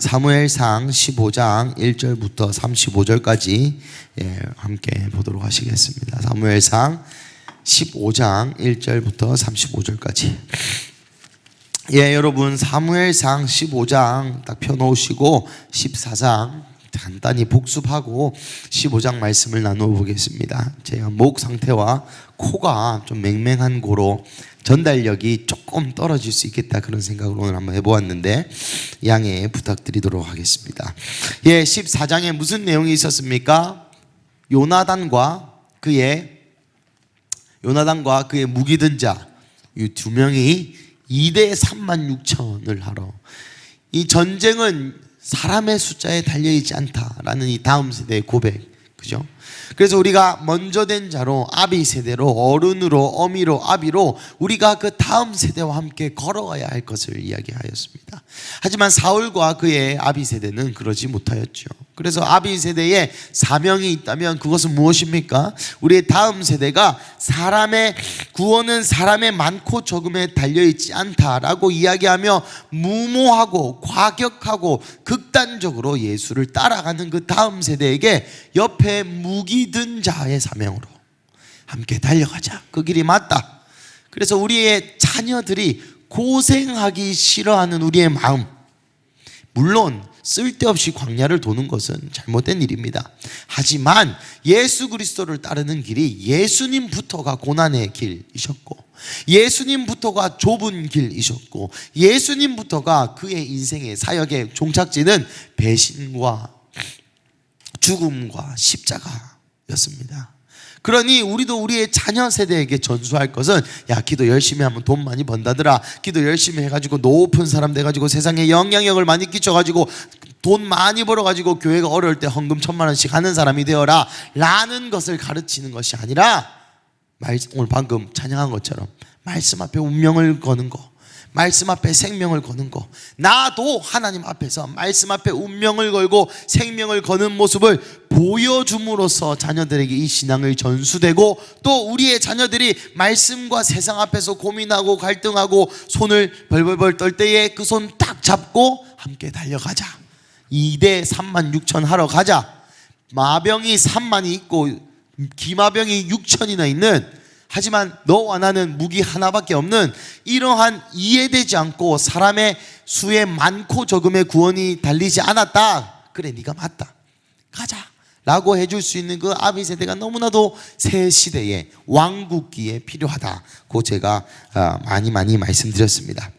사무엘상 15장 1절부터 35절까지 함께 보도록 하시겠습니다. 사무엘상 15장 1절부터 35절까지. 여러분 사무엘상 15장 딱 펴놓으시고 14장 간단히 복습하고 15장 말씀을 나누어 보겠습니다. 제가 목 상태와 코가 좀 맹맹한 고로 전달력이 조금 떨어질 수 있겠다 그런 생각으로 오늘 한번 해보았는데 양해 부탁드리도록 하겠습니다. 14장에 무슨 내용이 있었습니까? 요나단과 그의 무기든 자 이 두 명이 2대 36,000을 하러, 이 전쟁은 사람의 숫자에 달려있지 않다라는 이 다음 세대의 고백, 그죠? 그래서 우리가 먼저 된 자로 아비 세대로 어른으로 어미로 아비로 우리가 그 다음 세대와 함께 걸어가야 할 것을 이야기하였습니다. 하지만 사울과 그의 아비 세대는 그러지 못하였죠. 그래서 아비 세대에 사명이 있다면 그것은 무엇입니까? 우리의 다음 세대가 사람의 구원은 사람의 많고 적음에 달려있지 않다라고 이야기하며 무모하고 과격하고 극단적으로 예수를 따라가는 그 다음 세대에게 옆에 무기 든 자의 사명으로 함께 달려가자. 그 길이 맞다. 그래서 우리의 자녀들이 고생하기 싫어하는 우리의 마음, 물론 쓸데없이 광야를 도는 것은 잘못된 일입니다. 하지만 예수 그리스도를 따르는 길이 예수님부터가 고난의 길이셨고, 예수님부터가 좁은 길이셨고, 예수님부터가 그의 인생의 사역의 종착지는 배신과 죽음과 십자가였습니다. 그러니 우리도 우리의 자녀 세대에게 전수할 것은, 야, 기도 열심히 하면 돈 많이 번다더라, 기도 열심히 해가지고 높은 사람 돼가지고 세상에 영향력을 많이 끼쳐가지고 돈 많이 벌어가지고 교회가 어려울 때 헌금 1,000,000원씩 하는 사람이 되어라 라는 것을 가르치는 것이 아니라, 오늘 방금 찬양한 것처럼 말씀 앞에 운명을 거는 거, 말씀 앞에 생명을 거는 거, 나도 하나님 앞에서 말씀 앞에 운명을 걸고 생명을 거는 모습을 보여줌으로써 자녀들에게 이 신앙을 전수되고, 또 우리의 자녀들이 말씀과 세상 앞에서 고민하고 갈등하고 손을 벌벌벌 떨 때에 그 손 딱 잡고 함께 달려가자. 2대 36,000 하러 가자. 마병이 3만이 있고 기마병이 6,000이나 있는, 하지만 너와 나는 무기 하나밖에 없는 이러한 이해되지 않고 사람의 수의 많고 적음의 구원이 달리지 않았다. 그래, 네가 맞다, 가자 라고 해줄 수 있는 그 아비 세대가 너무나도 새 시대에 왕국기에 필요하다고 제가 많이 말씀드렸습니다.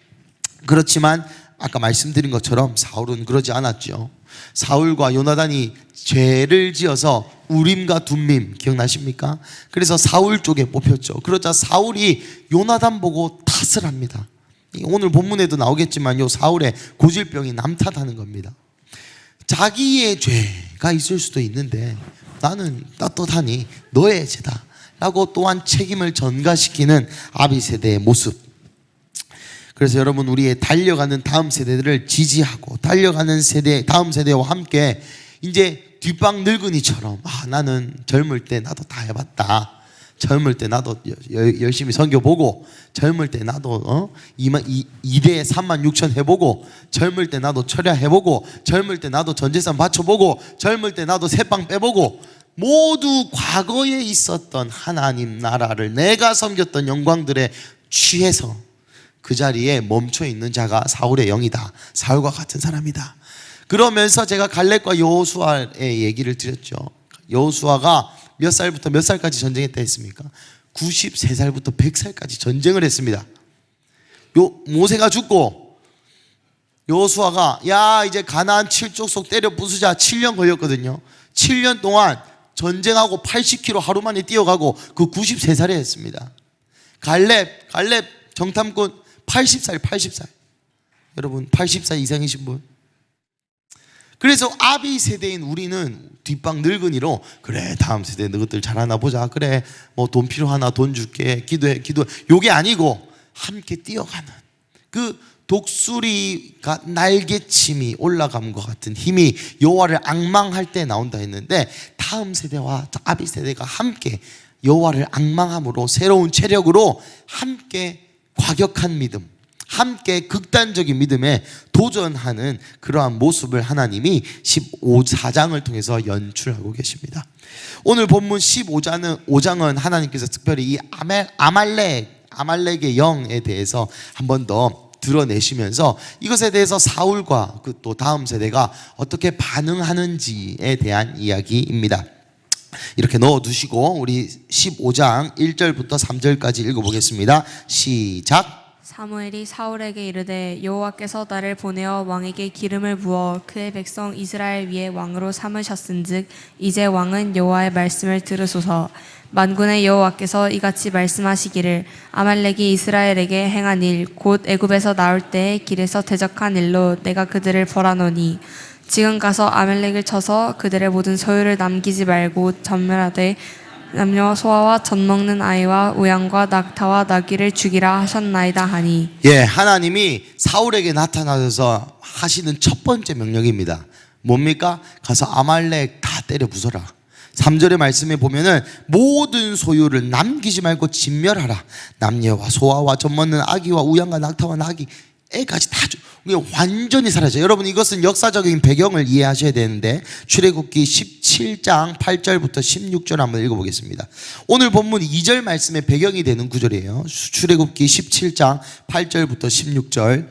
그렇지만 아까 말씀드린 것처럼 사울은 그러지 않았죠. 사울과 요나단이 죄를 지어서 우림과 둠밈 기억나십니까? 그래서 사울 쪽에 뽑혔죠. 그러자 사울이 요나단 보고 탓을 합니다. 오늘 본문에도 나오겠지만 요 사울의 고질병이 남탓하는 겁니다. 자기의 죄가 있을 수도 있는데 나는 떳떳하니 너의 죄다 라고 또한 책임을 전가시키는 아비 세대의 모습. 그래서 여러분, 우리의 달려가는 다음 세대들을 지지하고 달려가는 세대, 다음 세대와 함께 이제 뒷방 늙은이처럼, 나는 젊을 때 나도 다 해봤다, 젊을 때 나도 열심히 선교보고, 젊을 때 나도 2대 36,000 해보고, 젊을 때 나도 철야 해보고, 젊을 때 나도 전재산 바쳐보고, 젊을 때 나도 새빵 빼보고, 모두 과거에 있었던 하나님 나라를 내가 섬겼던 영광들에 취해서 그 자리에 멈춰 있는 자가 사울의 영이다, 사울과 같은 사람이다. 그러면서 제가 갈렙과 여호수아의 얘기를 드렸죠. 여호수아가 몇 살부터 몇 살까지 전쟁했다 했습니까? 93살부터 100살까지 전쟁을 했습니다. 모세가 죽고 여호수아가 야 이제 가나안 7족속 때려 부수자 7년 걸렸거든요. 7년 동안 전쟁하고 80km 하루 만에 뛰어가고 그 93살에 했습니다. 갈렙 정탐꾼 80살. 여러분 80살 이상이신 분? 그래서 아비 세대인 우리는 뒷방 늙은이로, 그래 다음 세대 너희들 잘하나 보자, 그래 뭐 돈 필요하나 돈 줄게, 기도해 요게 아니고 함께 뛰어가는 그 독수리가 날개침이 올라감과 같은 힘이 여호와를 앙망할 때 나온다 했는데, 다음 세대와 아비 세대가 함께 여호와를 앙망함으로 새로운 체력으로 함께 과격한 믿음, 함께 극단적인 믿음에 도전하는 그러한 모습을 하나님이 15장을 통해서 연출하고 계십니다. 오늘 본문 15장은 하나님께서 특별히 이 아말렉의 영에 대해서 한 번 더 드러내시면서 이것에 대해서 사울과 그 또 다음 세대가 어떻게 반응하는지에 대한 이야기입니다. 이렇게 넣어두시고 우리 15장 1절부터 3절까지 읽어보겠습니다. 시작. 사무엘이 사울에게 이르되 여호와께서 나를 보내어 왕에게 기름을 부어 그의 백성 이스라엘 위에 왕으로 삼으셨은즉 이제 왕은 여호와의 말씀을 들으소서. 만군의 여호와께서 이같이 말씀하시기를 아말렉이 이스라엘에게 행한 일 곧 애굽에서 나올 때의 길에서 대적한 일로 내가 그들을 벌하노니 지금 가서 아말렉을 쳐서 그들의 모든 소유를 남기지 말고 전멸하되 남녀와 소아와 젖 먹는 아이와 우양과 낙타와 나귀를 죽이라 하셨나이다 하니. 하나님이 사울에게 나타나셔서 하시는 첫 번째 명령입니다. 뭡니까? 가서 아말렉 다 때려 부숴라. 3절의 말씀에 보면은 모든 소유를 남기지 말고 진멸하라. 남녀와 소아와 젖 먹는 아기와 우양과 낙타와 나귀 애까지 다 완전히 사라져요. 여러분 이것은 역사적인 배경을 이해하셔야 되는데 출애굽기 17장 8절부터 16절 한번 읽어보겠습니다. 오늘 본문 2절 말씀의 배경이 되는 구절이에요. 출애굽기 17장 8절부터 16절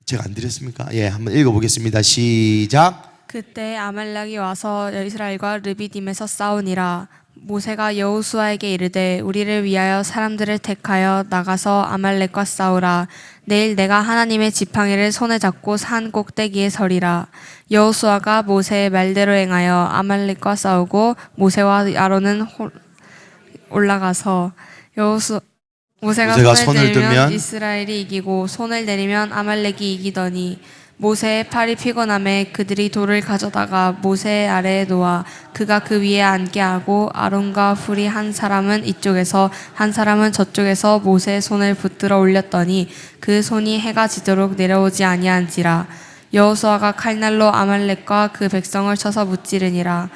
제가 안 드렸습니까? 한번 읽어보겠습니다. 시작. 그때 아말렉이 와서 이스라엘과 르비딤에서 싸우니라. 모세가 여호수아에게 이르되 우리를 위하여 사람들을 택하여 나가서 아말렉과 싸우라. 내일 내가 하나님의 지팡이를 손에 잡고 산 꼭대기에 서리라. 여호수아가 모세의 말대로 행하여 아말렉과 싸우고 모세와 아론은 올라가서 모세가 손을 들면 이스라엘이 이기고 손을 내리면 아말렉이 이기더니 모세의 팔이 피곤함에 그들이 돌을 가져다가 모세의 아래에 놓아 그가 그 위에 앉게 하고 아론과 훌이 한 사람은 이쪽에서 한 사람은 저쪽에서 모세의 손을 붙들어 올렸더니 그 손이 해가 지도록 내려오지 아니한지라. 여호수아가 칼날로 아말렉과 그 백성을 쳐서 무찌르니라.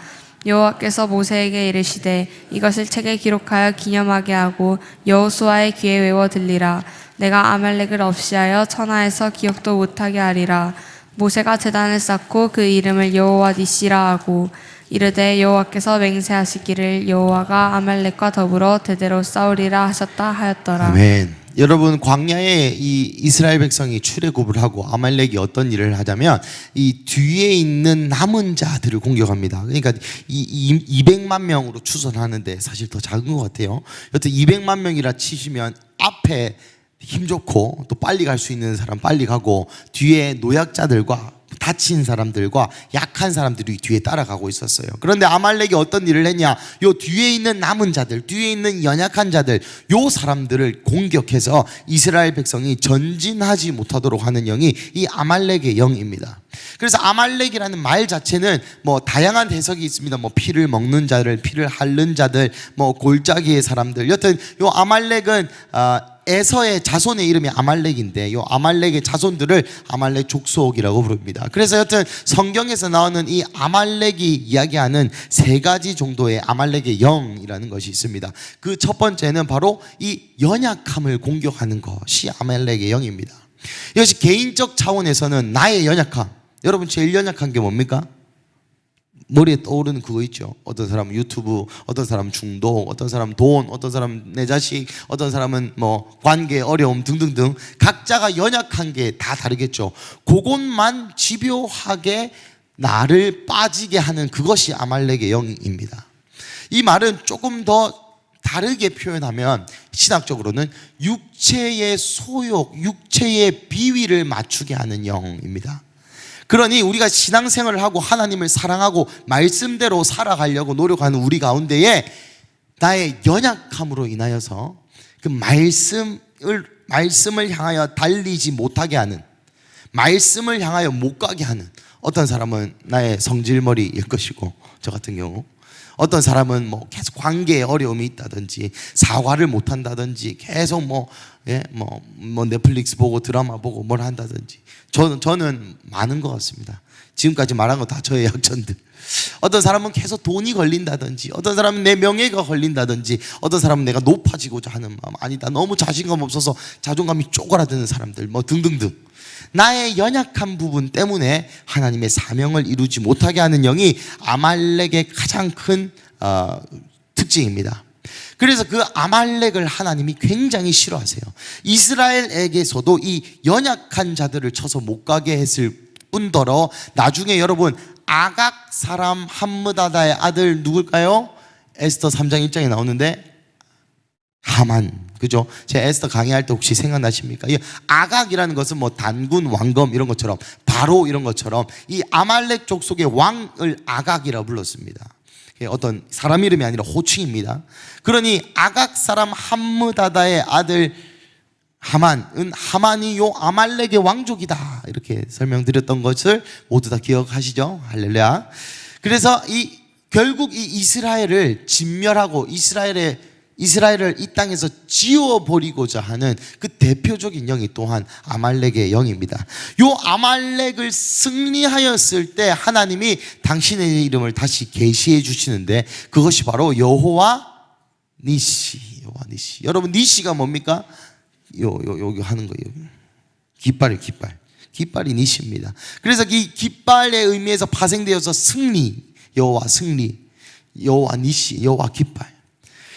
여호와께서 모세에게 이르시되 이것을 책에 기록하여 기념하게 하고 여호수아의 귀에 외워 들리라. 내가 아말렉을 없이하여 천하에서 기억도 못하게 하리라. 모세가 제단을 쌓고 그 이름을 여호와 니시라 하고 이르되 여호와께서 맹세하시기를 여호와가 아말렉과 더불어 대대로 싸우리라 하셨다 하였더라. 아멘. 여러분 광야에 이 이스라엘 백성이 출애굽을 하고 아말렉이 어떤 일을 하자면 이 뒤에 있는 남은 자들을 공격합니다. 그러니까 이 200만 명으로 추선하는데 사실 더 작은 것 같아요. 여튼 200만 명이라 치시면 앞에 힘 좋고 또 빨리 갈 수 있는 사람 빨리 가고 뒤에 노약자들과 다친 사람들과 약한 사람들이 뒤에 따라가고 있었어요. 그런데 아말렉이 어떤 일을 했냐? 요 뒤에 있는 남은 자들, 뒤에 있는 연약한 자들, 요 사람들을 공격해서 이스라엘 백성이 전진하지 못하도록 하는 영이 이 아말렉의 영입니다. 그래서 아말렉이라는 말 자체는 뭐 다양한 해석이 있습니다. 뭐 피를 먹는 자들, 피를 핥는 자들, 뭐 골짜기의 사람들. 여튼 요 아말렉은 에서의 자손의 이름이 아말렉인데 요 아말렉의 자손들을 아말렉 족속이라고 부릅니다. 그래서 여튼 성경에서 나오는 이 아말렉이 이야기하는 세 가지 정도의 아말렉의 영이라는 것이 있습니다. 그 첫 번째는 바로 이 연약함을 공격하는 것이 아말렉의 영입니다. 이것이 개인적 차원에서는 나의 연약함. 여러분 제일 연약한 게 뭡니까? 머리에 떠오르는 그거 있죠. 어떤 사람은 유튜브, 어떤 사람은 중독, 어떤 사람은 돈, 어떤 사람은 내 자식, 어떤 사람은 뭐 관계 어려움 등등등 각자가 연약한 게 다 다르겠죠. 그것만 집요하게 나를 빠지게 하는 그것이 아말렉의 영입니다. 이 말은 조금 더 다르게 표현하면 신학적으로는 육체의 소욕, 육체의 비위를 맞추게 하는 영입니다. 그러니 우리가 신앙생활을 하고 하나님을 사랑하고 말씀대로 살아가려고 노력하는 우리 가운데에 나의 연약함으로 인하여서 그 말씀을 향하여 달리지 못하게 하는, 말씀을 향하여 못 가게 하는, 어떤 사람은 나의 성질머리일 것이고 저 같은 경우 어떤 사람은 뭐 계속 관계에 어려움이 있다든지 사과를 못 한다든지 계속 뭐 넷플릭스 보고 드라마 보고 뭘 한다든지 저는 많은 것 같습니다. 지금까지 말한 거 다 저의 약점들. 어떤 사람은 계속 돈이 걸린다든지, 어떤 사람은 내 명예가 걸린다든지, 어떤 사람은 내가 높아지고자 하는 마음, 아니다 너무 자신감 없어서 자존감이 쪼그라드는 사람들 뭐 등등등, 나의 연약한 부분 때문에 하나님의 사명을 이루지 못하게 하는 영이 아말렉의 가장 큰 특징입니다. 그래서 그 아말렉을 하나님이 굉장히 싫어하세요. 이스라엘에게서도 이 연약한 자들을 쳐서 못 가게 했을 뿐더러 나중에 여러분 아각 사람 함므다다의 아들 누굴까요? 에스더 3장 1장에 나오는데 하만, 그죠? 제가 에스더 강의할 때 혹시 생각나십니까? 이 아각이라는 것은 뭐 단군, 왕검 이런 것처럼, 바로 이런 것처럼 이 아말렉 족속의 왕을 아각이라고 불렀습니다. 어떤 사람 이름이 아니라 호칭입니다. 그러니 아각 사람 함므다다의 아들 하만이 요 아말렉의 왕족이다 이렇게 설명드렸던 것을 모두 다 기억하시죠? 할렐루야. 그래서 결국 이 이스라엘을 진멸하고 이스라엘을 이 땅에서 지워버리고자 하는 그 대표적인 영이 또한 아말렉의 영입니다. 요 아말렉을 승리하였을 때 하나님이 당신의 이름을 다시 계시해 주시는데 그것이 바로 여호와 니시. 여러분 니시가 뭡니까? 여기 하는 거예요. 깃발이 니시입니다. 그래서 이 깃발의 의미에서 파생되어서 승리, 여호와 승리, 여호와 니시, 여호와 깃발.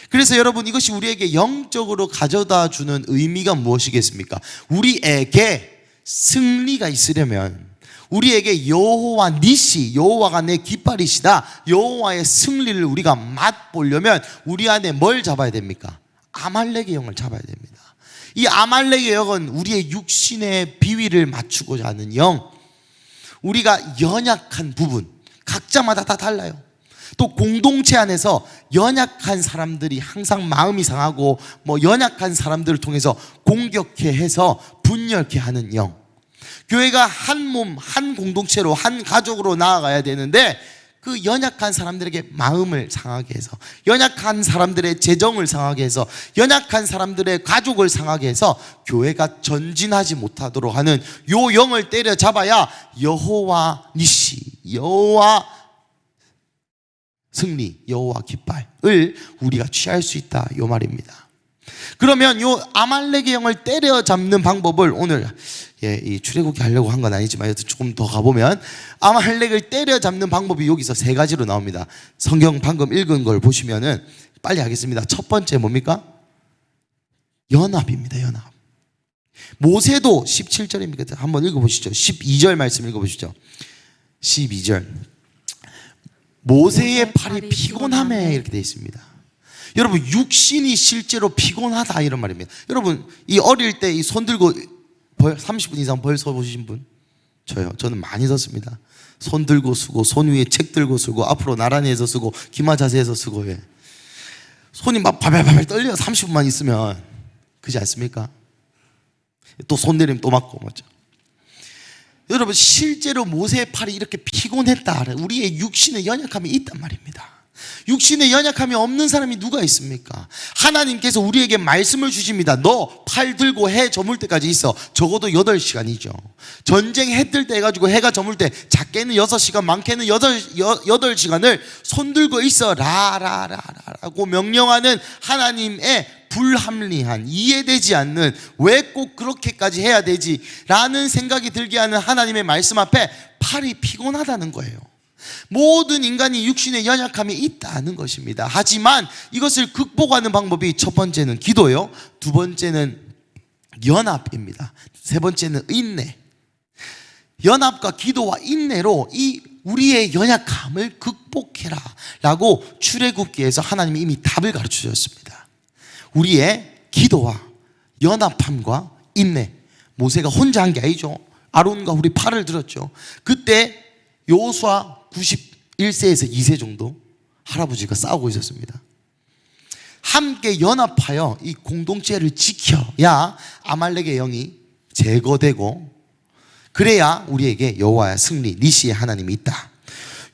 그래서 여러분 이것이 우리에게 영적으로 가져다 주는 의미가 무엇이겠습니까? 우리에게 승리가 있으려면 우리에게 여호와 니시, 여호와가 내 깃발이시다, 여호와의 승리를 우리가 맛보려면 우리 안에 뭘 잡아야 됩니까? 아말렉의 영을 잡아야 됩니다. 이 아말렉의 영은 우리의 육신의 비위를 맞추고자 하는 영, 우리가 연약한 부분 각자마다 다 달라요. 또 공동체 안에서 연약한 사람들이 항상 마음이 상하고 뭐 연약한 사람들을 통해서 공격해 해서 분열케 하는 영, 교회가 한 몸, 한 공동체로, 한 가족으로 나아가야 되는데 그 연약한 사람들에게 마음을 상하게 해서, 연약한 사람들의 재정을 상하게 해서, 연약한 사람들의 가족을 상하게 해서 교회가 전진하지 못하도록 하는 요 영을 때려잡아야 여호와 니시, 여호와 승리, 여호와 깃발을 우리가 취할 수 있다 요 말입니다. 그러면 요 아말렉의 영을 때려잡는 방법을 오늘 이 출애굽기 하려고 한 건 아니지만 조금 더 가보면 아말렉을 때려잡는 방법이 여기서 세 가지로 나옵니다. 성경 방금 읽은 걸 보시면은 빨리 하겠습니다. 첫 번째 뭡니까? 연합입니다. 연합. 모세도 17절입니다. 한번 읽어보시죠. 12절 말씀 읽어보시죠. 12절. 모세의 팔이 피곤함에 이렇게 되어 있습니다. 여러분 육신이 실제로 피곤하다 이런 말입니다. 여러분 이 어릴 때 이 손 들고 30분 이상 벌 서보신 분? 저요. 저는 많이 섰습니다. 손 들고 쓰고, 손 위에 책 들고 쓰고, 앞으로 나란히 해서 쓰고, 기마 자세해서 쓰고, 예. 손이 막 발발발 떨려요. 30분만 있으면. 그렇지 않습니까? 또 손 내리면 또 맞고 맞죠? 여러분 실제로 모세의 팔이 이렇게 피곤했다. 우리의 육신의 연약함이 있단 말입니다. 육신의 연약함이 없는 사람이 누가 있습니까? 하나님께서 우리에게 말씀을 주십니다. 너 팔 들고 해 저물 때까지 있어. 적어도 8시간이죠. 전쟁 해 뜰 때 해가지고 해가 저물 때 작게는 6시간 많게는 8시간을 손 들고 있어 라라라라고 명령하는 하나님의 불합리한, 이해되지 않는, 왜 꼭 그렇게까지 해야 되지 라는 생각이 들게 하는 하나님의 말씀 앞에 팔이 피곤하다는 거예요. 모든 인간이 육신의 연약함이 있다는 것입니다. 하지만 이것을 극복하는 방법이 첫 번째는 기도요, 두 번째는 연합입니다. 세 번째는 인내. 연합과 기도와 인내로 이 우리의 연약함을 극복해라 라고 출애굽기에서 하나님이 이미 답을 가르쳐 주셨습니다. 우리의 기도와 연합함과 인내. 모세가 혼자 한 게 아니죠. 아론과 우리 팔을 들었죠. 그때 여호수아 91세에서 2세 정도 할아버지가 싸우고 있었습니다. 함께 연합하여 이 공동체를 지켜야 아말렉의 영이 제거되고, 그래야 우리에게 여호와의 승리, 니시의 하나님이 있다.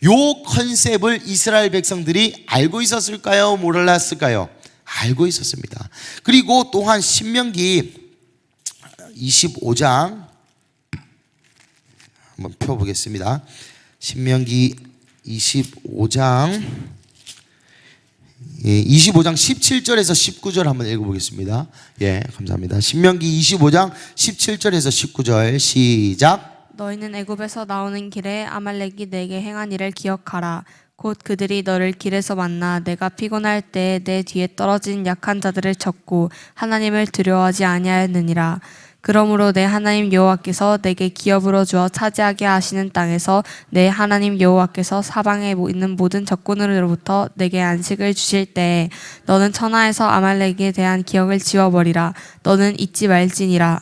요 컨셉을 이스라엘 백성들이 알고 있었을까요? 몰랐을까요? 알고 있었습니다. 그리고 또한 신명기 25장 한번 펴보겠습니다. 신명기 25장 17절에서 19절 한번 읽어보겠습니다. 예, 감사합니다. 신명기 25장 17절에서 19절 시작. 너희는 애굽에서 나오는 길에 아말렉이 내게 행한 일을 기억하라. 곧 그들이 너를 길에서 만나 내가 피곤할 때에 내 뒤에 떨어진 약한 자들을 쳤고 하나님을 두려워하지 아니하였느니라. 그러므로 내 하나님 여호와께서 내게 기업으로 주어 차지하게 하시는 땅에서 내 하나님 여호와께서 사방에 있는 모든 적군으로부터 내게 안식을 주실 때에 너는 천하에서 아말렉에 대한 기억을 지워버리라. 너는 잊지 말지니라.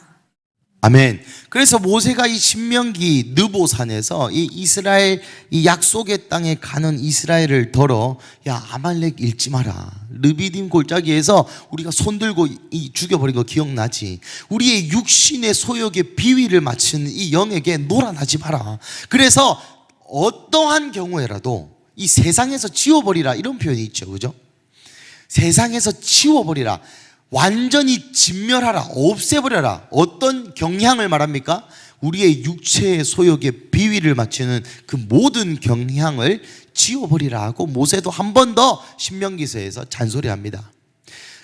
아멘. 그래서 모세가 이 신명기 느보산에서 이 이스라엘 이 약속의 땅에 가는 이스라엘을 덜어 야 아말렉 잃지 마라. 르비딤 골짜기에서 우리가 손들고 죽여버린 거 기억나지? 우리의 육신의 소욕의 비위를 맞추는 이 영에게 놀아나지 마라. 그래서 어떠한 경우에라도 이 세상에서 지워버리라 이런 표현이 있죠, 그죠? 세상에서 지워버리라. 완전히 진멸하라, 없애버려라. 어떤 경향을 말합니까? 우리의 육체의 소욕의 비위를 맞추는 그 모든 경향을 지워버리라 하고 모세도 한 번 더 신명기서에서 잔소리합니다.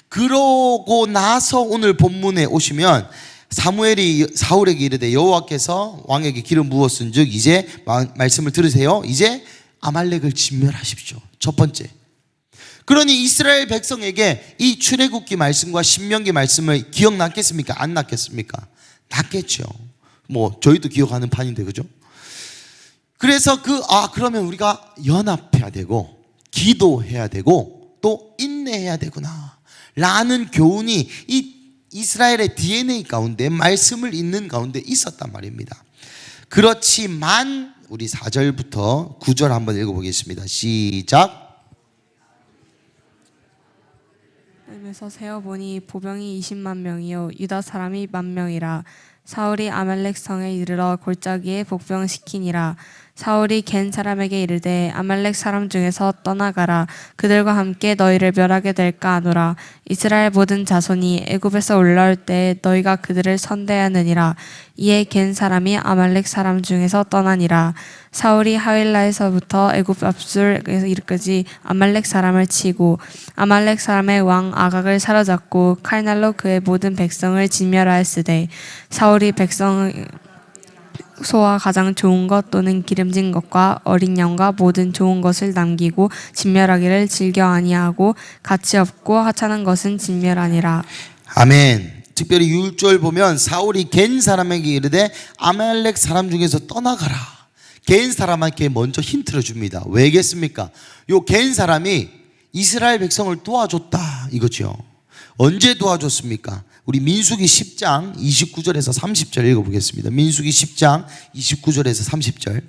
그러고 나서 오늘 본문에 오시면 사무엘이 사울에게 이르되 여호와께서 왕에게 기름 부었은즉 이제 말씀을 들으세요. 이제 아말렉을 진멸하십시오. 첫 번째. 그러니 이스라엘 백성에게 이 출애굽기 말씀과 신명기 말씀을 기억났겠습니까? 안 났겠습니까? 났겠죠. 뭐 저희도 기억하는 판인데, 그죠? 그래서 그러면 우리가 연합해야 되고 기도해야 되고 또 인내해야 되구나 라는 교훈이 이 이스라엘의 DNA 가운데 말씀을 읽는 가운데 있었단 말입니다. 그렇지만 우리 4절부터 9절 한번 읽어보겠습니다. 시작. 에서 세어보니 보병이 20만 명이요 유다 사람이 10,000명이라. 사울이 아말렉 성에 이르러 골짜기에 복병시키니라. 사울이 겐 사람에게 이르되 아말렉 사람 중에서 떠나가라. 그들과 함께 너희를 멸하게 될까 하노라. 이스라엘 모든 자손이 애굽에서 올라올 때 너희가 그들을 선대하느니라. 이에 겐 사람이 아말렉 사람 중에서 떠나니라. 사울이 하윌라에서부터 애굽 앞술에서 이르까지 아말렉 사람을 치고 아말렉 사람의 왕 아각을 사로잡고 칼날로 그의 모든 백성을 진멸하였으되 사울이 백성 소와 가장 좋은 것 또는 기름진 것과 어린 양과 모든 좋은 것을 남기고 진멸하기를 즐겨 아니하고 가치 없고 하찮은 것은 진멸하니라. 아멘. 특별히 6절 보면 사울이 겐 사람에게 이르되 아말렉 사람 중에서 떠나가라. 겐 사람에게 먼저 힌트를 줍니다. 왜겠습니까? 요 겐 사람이 이스라엘 백성을 도와줬다 이거죠. 언제 도와줬습니까? 우리 민수기 10장 29절에서 30절 읽어보겠습니다. 민수기 10장 29절에서 30절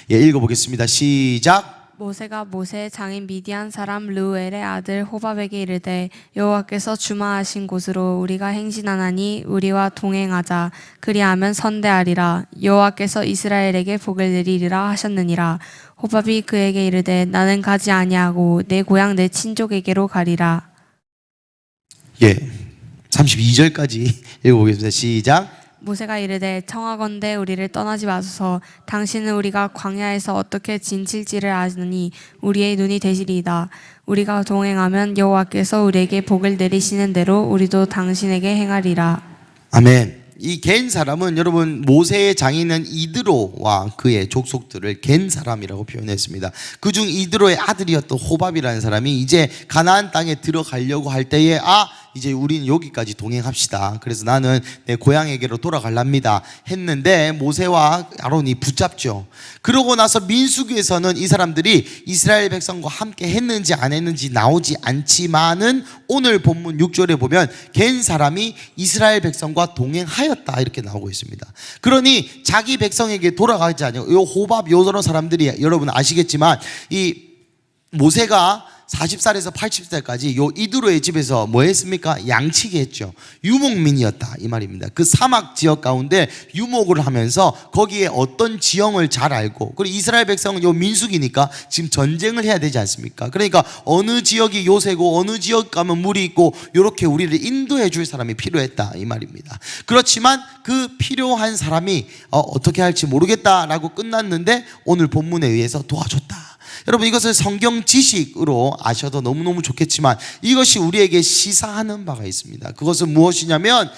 읽어보겠습니다. 시작. 모세가 모세의 장인 미디안 사람 르우엘의 아들 호밥에게 이르되 여호와께서 주마하신 곳으로 우리가 행진하나니 우리와 동행하자. 그리하면 선대하리라. 여호와께서 이스라엘에게 복을 내리리라 하셨느니라. 호밥이 그에게 이르되 나는 가지 아니하고 내 고향 내 친족에게로 가리라. 32절까지 읽어보겠습니다. 시작. 모세가 이르되 청하건대 우리를 떠나지 마소서. 당신은 우리가 광야에서 어떻게 진칠지를 아느니 우리의 눈이 되시리이다. 우리가 동행하면 여호와께서 우리에게 복을 내리시는 대로 우리도 당신에게 행하리라. 아멘. 이 겐 사람은 여러분 모세의 장인은 이드로와 그의 족속들을 겐 사람이라고 표현했습니다. 그중 이드로의 아들이었던 호밥이라는 사람이 이제 가나안 땅에 들어가려고 할 때에 이제 우리는 여기까지 동행합시다. 그래서 나는 내 고향에게로 돌아갈랍니다 했는데 모세와 아론이 붙잡죠. 그러고 나서 민수기에서는 이 사람들이 이스라엘 백성과 함께 했는지 안 했는지 나오지 않지만은 오늘 본문 6절에 보면 겐 사람이 이스라엘 백성과 동행하였다 이렇게 나오고 있습니다. 그러니 자기 백성에게 돌아가지 않아요. 요 호밥 요런 사람들이 여러분 아시겠지만 이 모세가 40살에서 80살까지 요 이드로의 집에서 뭐 했습니까? 양치기 했죠. 유목민이었다 이 말입니다. 그 사막 지역 가운데 유목을 하면서 거기에 어떤 지형을 잘 알고, 그리고 이스라엘 백성은 요 민수기니까 지금 전쟁을 해야 되지 않습니까? 그러니까 어느 지역이 요새고 어느 지역 가면 물이 있고 요렇게 우리를 인도해 줄 사람이 필요했다 이 말입니다. 그렇지만 그 필요한 사람이 어떻게 할지 모르겠다라고 끝났는데 오늘 본문에 의해서 도와줬다. 여러분, 이것을 성경 지식으로 아셔도 너무너무 좋겠지만 이것이 우리에게 시사하는 바가 있습니다. 그것은 무엇이냐면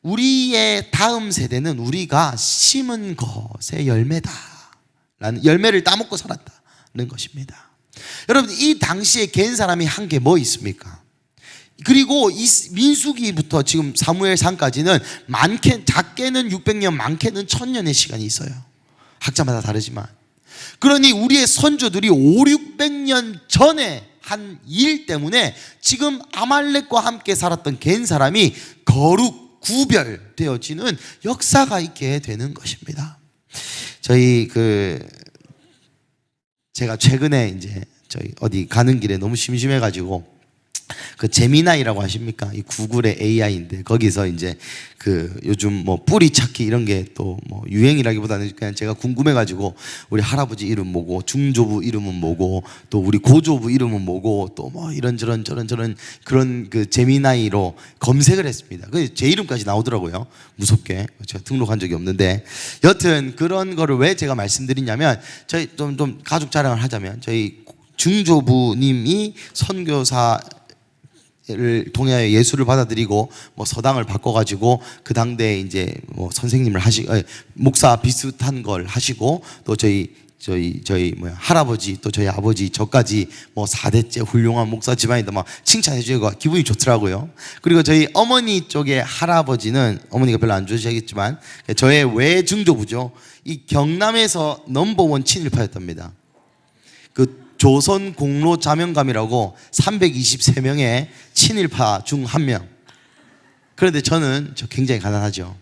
우리의 다음 세대는 우리가 심은 것의 열매다 라는, 열매를 따먹고 살았다는 것입니다. 여러분, 이 당시에 갠 사람이 한 게 뭐 있습니까? 그리고 이 민수기부터 지금 사무엘상까지는 작게는 600년, 많게는 1000년의 시간이 있어요. 학자마다 다르지만. 그러니 우리의 선조들이 500~600년 전에 한 일 때문에 지금 아말렉과 함께 살았던 갠 사람이 거룩, 구별되어지는 역사가 있게 되는 것입니다. 제가 최근에 이제 저희 어디 가는 길에 너무 심심해가지고 그 제미나이라고 아십니까? 이 구글의 AI인데 거기서 이제 그 요즘 뭐 뿌리 찾기 이런 게 또 뭐 유행이라기보다는 그냥 제가 궁금해가지고 우리 할아버지 이름 뭐고, 중조부 이름은 뭐고, 또 우리 고조부 이름은 뭐고, 또 뭐 이런저런 저런 그런 그 제미나이로 검색을 했습니다. 그 제 이름까지 나오더라고요. 무섭게. 제가 등록한 적이 없는데 여튼 그런 거를 왜 제가 말씀드리냐면, 저희 좀 가족 자랑을 하자면 저희 중조부님이 선교사 를 통하여 예수를 받아들이고 뭐 서당을 바꿔가지고 그 당대에 이제 뭐 선생님을 목사 비슷한 걸 하시고, 또 저희 할아버지, 또 저희 아버지, 저까지 뭐 4대째 훌륭한 목사 집안이다 막 칭찬해 주고 기분이 좋더라고요. 그리고 저희 어머니 쪽의 할아버지는, 어머니가 별로 안 좋아하시겠지만 저의 외중조부죠. 이 경남에서 넘버원 친일파였답니다. 그 조선 공로 자명감이라고 323명의 친일파 중 한 명. 그런데 저는 굉장히 가난하죠.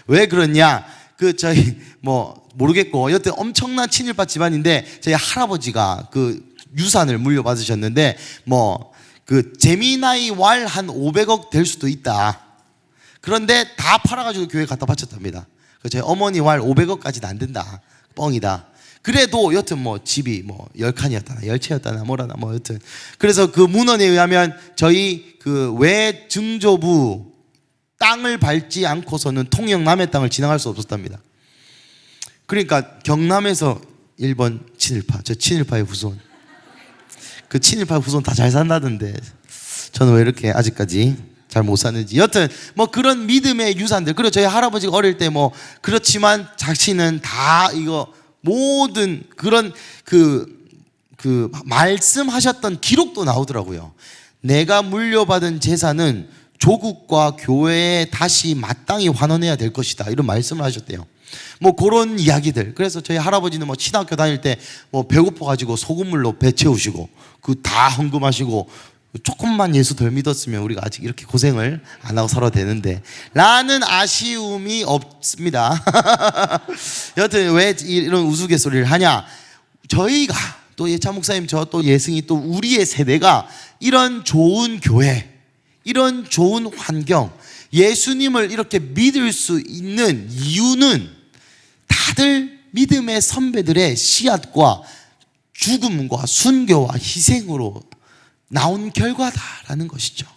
왜 그러냐? 저희 뭐 모르겠고 여튼 엄청난 친일파 집안인데 저희 할아버지가 그 유산을 물려받으셨는데 뭐 그 제미나이 왈 한 500억 될 수도 있다. 그런데 다 팔아가지고 교회 갖다 바쳤답니다. 저희 어머니 왈 500억까지는 안 된다. 뻥이다. 그래도 여튼 뭐 집이 뭐 10칸이었다나 10채였다나 뭐라나 뭐 여튼, 그래서 그 문헌에 의하면 저희 그 외증조부 땅을 밟지 않고서는 통영 남해 땅을 지나갈 수 없었답니다. 그러니까 경남에서 1번 친일파, 저 친일파의 후손, 그 친일파 후손 다 잘 산다던데 저는 왜 이렇게 아직까지 잘 못 사는지. 여튼 뭐 그런 믿음의 유산들. 그리고 저희 할아버지가 어릴 때 뭐 그렇지만 자신은 다 이거 모든 그런 그 말씀하셨던 기록도 나오더라고요. 내가 물려받은 재산은 조국과 교회에 다시 마땅히 환원해야 될 것이다, 이런 말씀을 하셨대요. 뭐 그런 이야기들. 그래서 저희 할아버지는 뭐 신학교 다닐 때 뭐 배고파가지고 소금물로 배 채우시고 그 다 헌금하시고, 조금만 예수 덜 믿었으면 우리가 아직 이렇게 고생을 안 하고 살아도 되는데 라는 아쉬움이 없습니다. 여튼 왜 이런 우스갯소리를 하냐? 저희가 또 예차 목사님, 저 또 예승이, 또 우리의 세대가 이런 좋은 교회, 이런 좋은 환경, 예수님을 이렇게 믿을 수 있는 이유는 다들 믿음의 선배들의 씨앗과 죽음과 순교와 희생으로 나온 결과다라는 것이죠.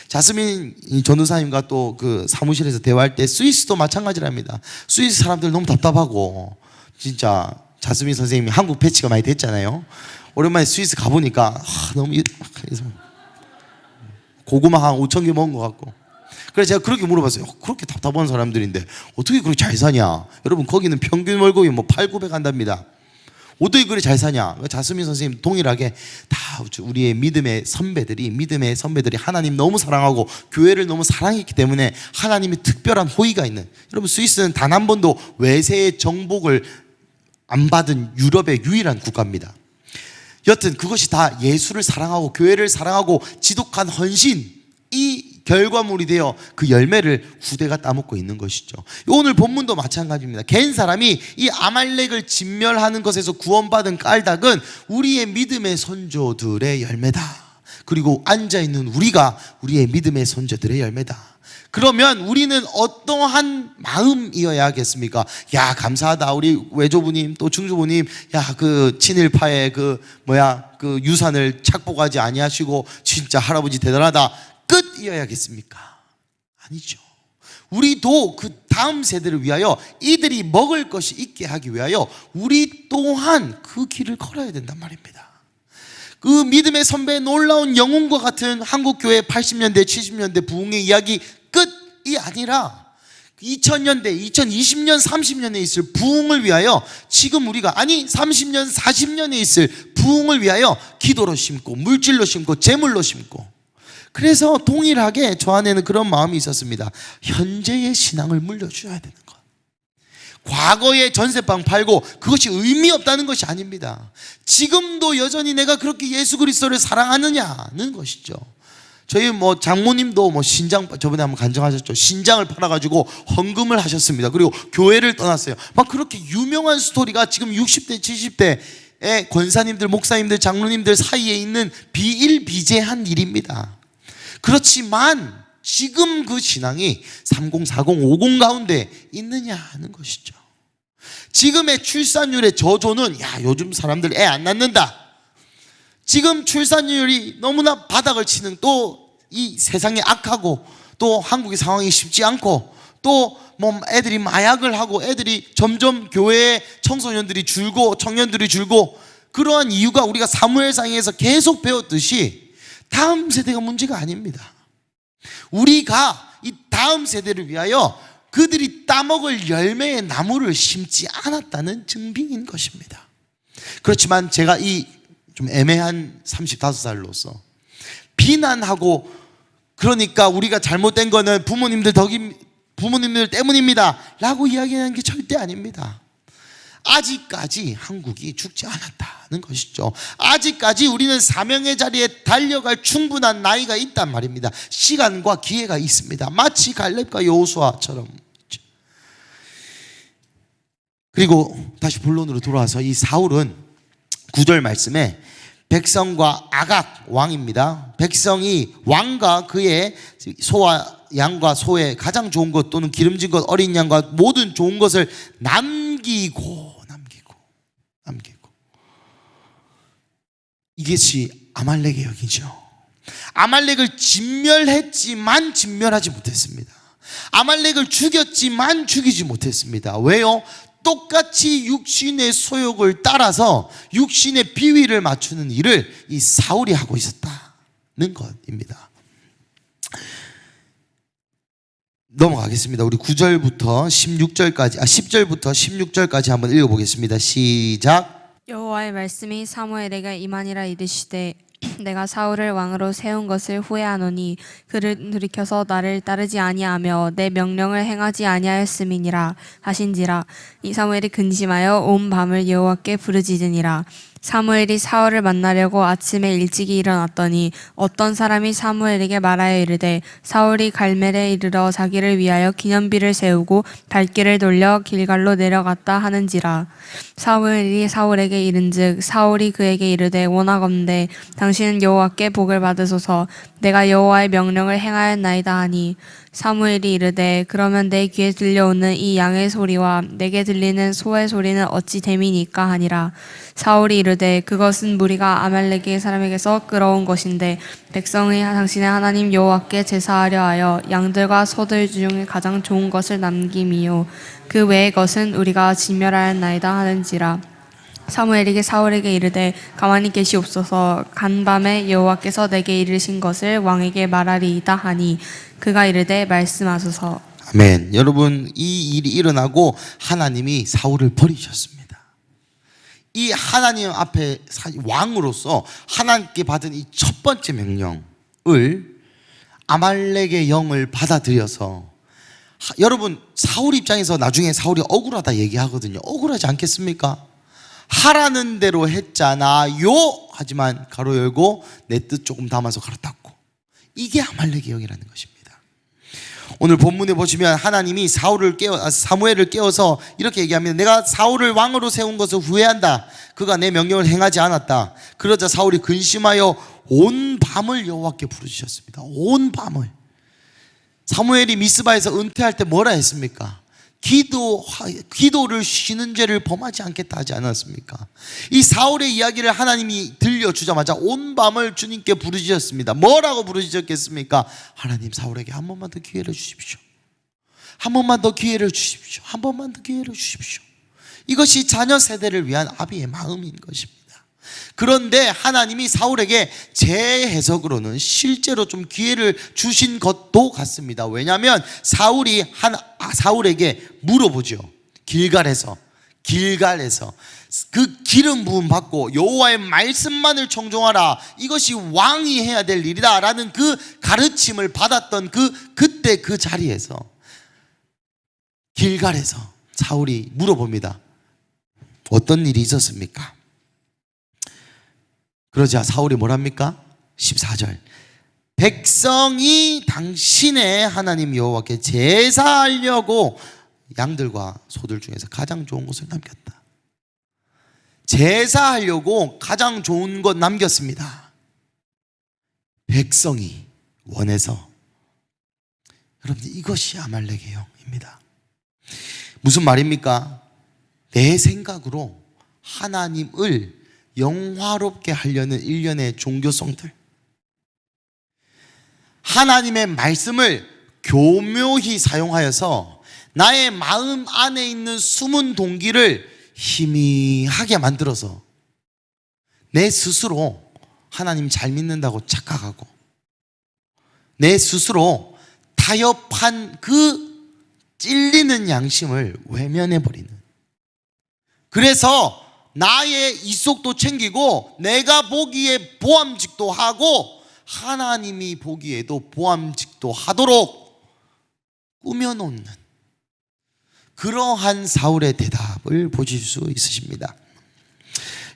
자스민 전도사님과 또 그 사무실에서 대화할 때 스위스도 마찬가지랍니다. 스위스 사람들 너무 답답하고, 진짜 자스민 선생님이 한국 배치가 많이 됐잖아요. 오랜만에 스위스 가보니까 너무 고구마 한 5,000개 먹은 것 같고, 그래서 제가 그렇게 물어봤어요. 그렇게 답답한 사람들인데 어떻게 그렇게 잘 사냐? 여러분, 거기는 평균 월급이 뭐 800~900 한답니다. 어떻게 그래 잘 사냐? 자스민 선생님 동일하게 다 우리의 믿음의 선배들이 하나님 너무 사랑하고 교회를 너무 사랑했기 때문에 하나님이 특별한 호의가 있는, 여러분 스위스는 단 한 번도 외세의 정복을 안 받은 유럽의 유일한 국가입니다. 여튼 그것이 다 예수를 사랑하고 교회를 사랑하고 지독한 헌신, 이 결과물이 되어 그 열매를 후대가 따먹고 있는 것이죠. 오늘 본문도 마찬가지입니다. 갠 사람이 이 아말렉을 진멸하는 것에서 구원받은 까닭은 우리의 믿음의 선조들의 열매다. 그리고 앉아있는 우리가 우리의 믿음의 선조들의 열매다. 그러면 우리는 어떠한 마음이어야 하겠습니까? 야, 감사하다. 우리 외조부님 또 중조부님, 야, 그 친일파의 그 유산을 착복하지 아니하시고 진짜 할아버지 대단하다. 끝이어야겠습니까? 아니죠. 우리도 그 다음 세대를 위하여 이들이 먹을 것이 있게 하기 위하여 우리 또한 그 길을 걸어야 된단 말입니다. 그 믿음의 선배의 놀라운 영웅과 같은 한국교회 80년대, 70년대 부흥의 이야기 끝이 아니라 2000년대, 2020년, 30년에 있을 부흥을 위하여 지금 우리가 30년, 40년에 있을 부흥을 위하여 기도로 심고 물질로 심고 재물로 심고, 그래서 동일하게 저 안에는 그런 마음이 있었습니다. 현재의 신앙을 물려줘야 되는 것. 과거에 전세방 팔고 그것이 의미 없다는 것이 아닙니다. 지금도 여전히 내가 그렇게 예수 그리스도를 사랑하느냐는 것이죠. 저희 장모님도 신장, 저번에 한번 간증하셨죠. 신장을 팔아가지고 헌금을 하셨습니다. 그리고 교회를 떠났어요. 그렇게 유명한 스토리가 지금 60대, 70대의 권사님들, 목사님들, 장로님들 사이에 있는 비일비재한 일입니다. 그렇지만 지금 그 신앙이 30, 40, 50 가운데 있느냐 하는 것이죠. 지금의 출산율의 저조는 요즘 사람들 애 안 낳는다. 지금 출산율이 너무나 바닥을 치는, 또 이 세상이 악하고 또 한국의 상황이 쉽지 않고 또 애들이 마약을 하고 애들이 점점 교회에 청소년들이 줄고 청년들이 줄고, 그러한 이유가 우리가 사무엘상에서 계속 배웠듯이 다음 세대가 문제가 아닙니다. 우리가 이 다음 세대를 위하여 그들이 따먹을 열매의 나무를 심지 않았다는 증빙인 것입니다. 그렇지만 제가 이 좀 애매한 35살로서 비난하고, 그러니까 우리가 잘못된 거는 부모님들 때문입니다 라고 이야기하는 게 절대 아닙니다. 아직까지 한국이 죽지 않았다는 것이죠. 아직까지 우리는 사명의 자리에 달려갈 충분한 나이가 있단 말입니다. 시간과 기회가 있습니다. 마치 갈렙과 여호수아처럼. 그리고 다시 본론으로 돌아와서 이 사울은 9절 말씀에 백성과 아각 왕입니다. 백성이 왕과 그의 소와 양과 소의 가장 좋은 것 또는 기름진 것, 어린 양과 모든 좋은 것을 남기고 이것이 아말렉의 역이죠. 아말렉을 진멸했지만 진멸하지 못했습니다. 아말렉을 죽였지만 죽이지 못했습니다. 왜요? 똑같이 육신의 소욕을 따라서 육신의 비위를 맞추는 일을 이 사울이 하고 있었다는 것입니다. 넘어가겠습니다. 우리 9절부터 16절까지 10절부터 16절까지 한번 읽어보겠습니다. 시작. 여호와의 말씀이 사무엘에게 임하니라 이르시되 내가 사울을 왕으로 세운 것을 후회하노니 그를 돌이켜서 나를 따르지 아니하며 내 명령을 행하지 아니하였음이니라 하신지라. 이 사무엘이 근심하여 온 밤을 여호와께 부르짖으니라. 사무엘이 사울을 만나려고 아침에 일찍이 일어났더니 어떤 사람이 사무엘에게 말하여 이르되 사울이 갈멜에 이르러 자기를 위하여 기념비를 세우고 발길을 돌려 길갈로 내려갔다 하는지라. 사무엘이 사울에게 이른즉 사울이 그에게 이르되 원하건대 당신은 여호와께 복을 받으소서. 내가 여호와의 명령을 행하였나이다 하니 사무엘이 이르되 그러면 내 귀에 들려오는 이 양의 소리와 내게 들리는 소의 소리는 어찌 됨이니까 하니라. 사울이 이르되 그것은 무리가 아말렉의 사람에게서 끌어온 것인데 백성의 당신의 하나님 여호와께 제사하려 하여 양들과 소들 중에 가장 좋은 것을 남김이요 그 외의 것은 우리가 진멸하였나이다 하는지라. 사무엘이 사울에게 이르되 가만히 계시옵소서. 간밤에 여호와께서 내게 이르신 것을 왕에게 말하리이다 하니 그가 이르되 말씀하소서. 아멘. 여러분, 이 일이 일어나고 하나님이 사울을 버리셨습니다. 이 하나님 앞에 왕으로서 하나님께 받은 이 첫 번째 명령을 아말렉의 영을 받아들여서, 여러분 사울 입장에서 나중에 사울이 억울하다 얘기하거든요. 억울하지 않겠습니까? 하라는 대로 했잖아요. 하지만 가로 열고 내 뜻 조금 담아서 가로 닫고, 이게 아말렉의 영이라는 것입니다. 오늘 본문에 보시면 하나님이 사무엘을 깨워서 이렇게 얘기합니다. 내가 사울을 왕으로 세운 것을 후회한다. 그가 내 명령을 행하지 않았다. 그러자 사울이 근심하여 온 밤을 여호와께 부르짖었습니다. 온 밤을. 사무엘이 미스바에서 은퇴할 때 뭐라 했습니까? 기도를 쉬는 죄를 범하지 않겠다 하지 않았습니까? 이 사울의 이야기를 하나님이 들려주자마자 온 밤을 주님께 부르짖었습니다. 뭐라고 부르짖었겠습니까? 하나님, 사울에게 한 번만 더 기회를 주십시오. 한 번만 더 기회를 주십시오. 한 번만 더 기회를 주십시오. 이것이 자녀 세대를 위한 아비의 마음인 것입니다. 그런데 하나님이 사울에게 제 해석으로는 실제로 좀 기회를 주신 것도 같습니다. 왜냐하면 사울에게 물어보죠. 길갈에서 그 기름 부음 받고 여호와의 말씀만을 청종하라, 이것이 왕이 해야 될 일이다 라는 그 가르침을 받았던 그때 그 자리에서, 길갈에서 사울이 물어봅니다. 어떤 일이 있었습니까? 그러자 사울이 뭐랍니까? 14절. 백성이 당신의 하나님 여호와께 제사하려고 양들과 소들 중에서 가장 좋은 것을 남겼다. 제사하려고 가장 좋은 것 남겼습니다. 백성이 원해서. 여러분들, 이것이 아말렉의 영입니다. 무슨 말입니까? 내 생각으로 하나님을 영화롭게 하려는 일련의 종교성들, 하나님의 말씀을 교묘히 사용하여서 나의 마음 안에 있는 숨은 동기를 희미하게 만들어서 내 스스로 하나님 잘 믿는다고 착각하고, 내 스스로 타협한 그 찔리는 양심을 외면해버리는, 그래서 나의 이속도 챙기고 내가 보기에 보암직도 하고 하나님이 보기에도 보암직도 하도록 꾸며놓는 그러한 사울의 대답을 보실 수 있으십니다.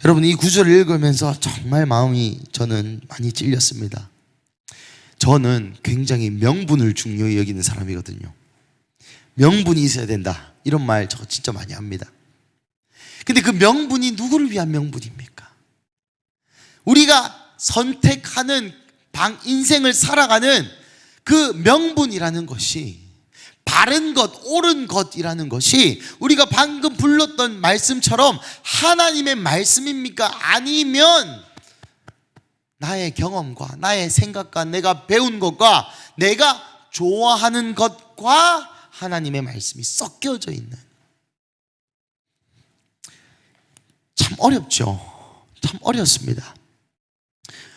여러분, 이 구절을 읽으면서 정말 마음이 저는 많이 찔렸습니다. 저는 굉장히 명분을 중요히 여기는 사람이거든요. 명분이 있어야 된다, 이런 말 저 진짜 많이 합니다. 근데 그 명분이 누구를 위한 명분입니까? 우리가 선택하는 인생을 살아가는 그 명분이라는 것이, 바른 것, 옳은 것이라는 것이 우리가 방금 불렀던 말씀처럼 하나님의 말씀입니까? 아니면 나의 경험과 나의 생각과 내가 배운 것과 내가 좋아하는 것과 하나님의 말씀이 섞여져 있는, 참 어렵죠. 참 어렵습니다.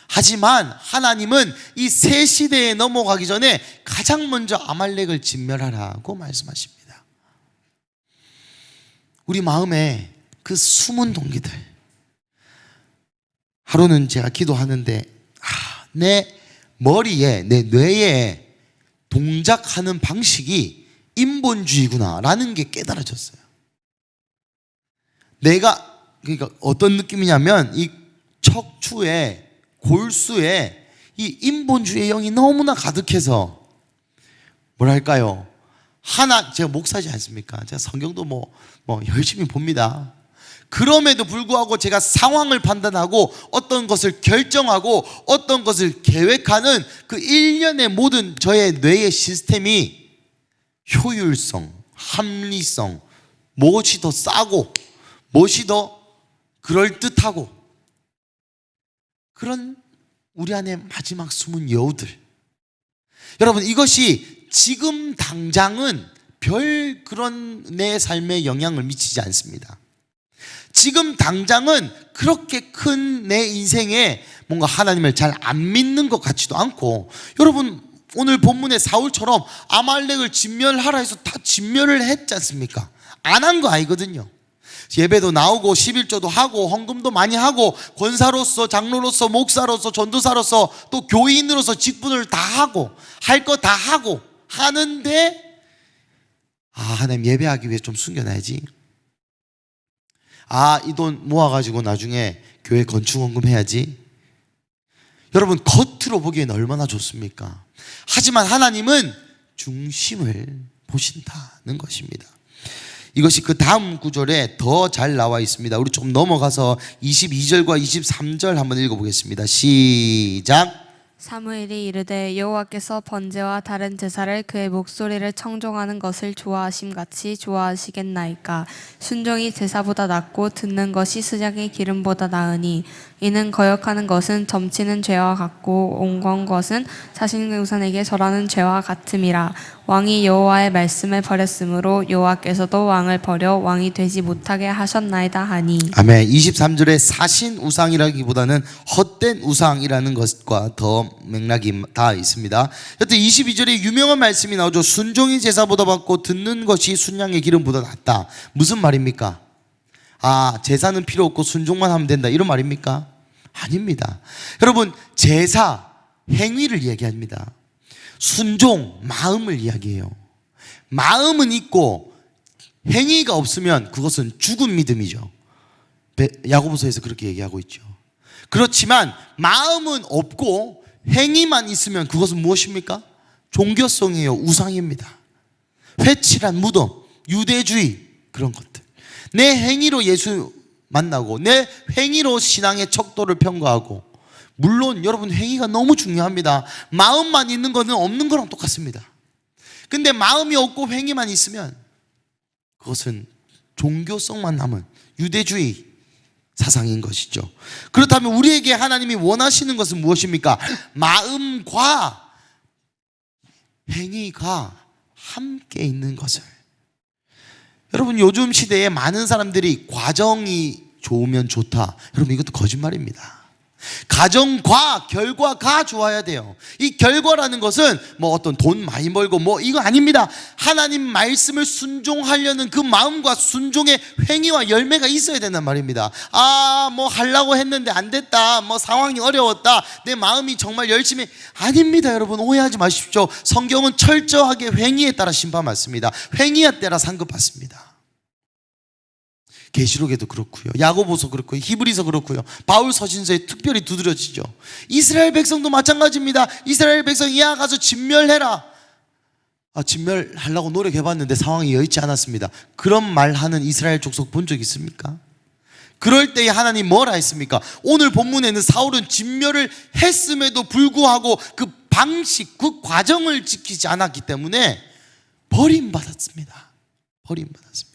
하지만 하나님은 이 새 시대에 넘어가기 전에 가장 먼저 아말렉을 진멸하라고 말씀하십니다. 우리 마음에 그 숨은 동기들, 하루는 제가 기도하는데 내 머리에, 내 뇌에 동작하는 방식이 인본주의구나 라는 게 깨달아졌어요. 그러니까 어떤 느낌이냐면, 이 척추에, 골수에 이 인본주의의 영이 너무나 가득해서, 뭐랄까요, 제가 목사지 않습니까? 제가 성경도 뭐 열심히 봅니다. 그럼에도 불구하고 제가 상황을 판단하고 어떤 것을 결정하고 어떤 것을 계획하는 그 일련의 모든 저의 뇌의 시스템이 효율성, 합리성, 무엇이 더 싸고 무엇이 더 그럴듯하고, 그런 우리 안에 마지막 숨은 여우들. 여러분, 이것이 지금 당장은 별 그런 내 삶에 영향을 미치지 않습니다. 지금 당장은 그렇게 큰 내 인생에 뭔가 하나님을 잘 안 믿는 것 같지도 않고, 여러분, 오늘 본문의 사울처럼 아말렉을 진멸하라 해서 다 진멸을 했지 않습니까? 안 한 거 아니거든요. 예배도 나오고 11조도 하고 헌금도 많이 하고 권사로서, 장로로서, 목사로서, 전도사로서, 또 교인으로서 직분을 다 하고 할 거 다 하고 하는데, 하나님 예배하기 위해 좀 숨겨놔야지. 이 돈 모아가지고 나중에 교회 건축헌금 해야지. 여러분, 겉으로 보기에는 얼마나 좋습니까? 하지만 하나님은 중심을 보신다는 것입니다. 이것이 그 다음 구절에 더 잘 나와 있습니다. 우리 좀 넘어가서 22절과 23절 한번 읽어보겠습니다. 시작. 사무엘이 이르되 여호와께서 번제와 다른 제사를 그의 목소리를 청종하는 것을 좋아하심 같이 좋아하시겠나이까. 순종이 제사보다 낫고 듣는 것이 스장의 기름보다 나으니 이는 거역하는 것은 점치는 죄와 같고 옹거한 것은 자신의 우상에게 절하는 죄와 같음이라. 왕이 여호와의 말씀을 버렸으므로 여호와께서도 왕을 버려 왕이 되지 못하게 하셨나이다 하니. 아멘. 23절에 사신 우상이라기보다는 헛된 우상이라는 것과 더 맥락이 다 있습니다. 여튼 22절에 유명한 말씀이 나오죠. 순종이 제사보다 받고 듣는 것이 순양의 기름보다 낫다. 무슨 말입니까? 아, 제사는 필요 없고 순종만 하면 된다, 이런 말입니까? 아닙니다. 여러분, 제사 행위를 얘기합니다. 순종 마음을 이야기해요. 마음은 있고 행위가 없으면 그것은 죽은 믿음이죠. 야고보서에서 그렇게 얘기하고 있죠. 그렇지만 마음은 없고 행위만 있으면 그것은 무엇입니까? 종교성이에요. 우상입니다. 회칠한 무덤, 유대주의, 그런 것들. 내 행위로 예수 만나고 내 행위로 신앙의 척도를 평가하고, 물론 여러분 행위가 너무 중요합니다. 마음만 있는 거는 없는 거랑 똑같습니다. 근데 마음이 없고 행위만 있으면 그것은 종교성만 남은 유대주의 사상인 것이죠. 그렇다면 우리에게 하나님이 원하시는 것은 무엇입니까? 마음과 행위가 함께 있는 것을. 여러분, 요즘 시대에 많은 사람들이 과정이 좋으면 좋다, 여러분 이것도 거짓말입니다. 가정과 결과가 좋아야 돼요. 이 결과라는 것은 뭐 어떤 돈 많이 벌고 뭐 이거 아닙니다. 하나님 말씀을 순종하려는 그 마음과 순종의 행위와 열매가 있어야 된단 말입니다. 아, 뭐 하려고 했는데 안 됐다, 뭐 상황이 어려웠다, 내 마음이 정말 열심히, 아닙니다. 여러분 오해하지 마십시오. 성경은 철저하게 행위에 따라 심판받습니다. 행위에 따라 상급받습니다. 계시록에도 그렇고요, 야고보서 그렇고요, 히브리서 그렇고요, 바울 서신서에 특별히 두드려지죠. 이스라엘 백성도 마찬가지입니다. 이스라엘 백성 이하 가서 진멸해라. 진멸하려고 노력해봤는데 상황이 여의치 않았습니다. 그런 말하는 이스라엘 족속 본 적 있습니까? 그럴 때에 하나님 뭐라 했습니까? 오늘 본문에는 사울은 진멸을 했음에도 불구하고 그 방식, 그 과정을 지키지 않았기 때문에 버림받았습니다. 버림받았습니다.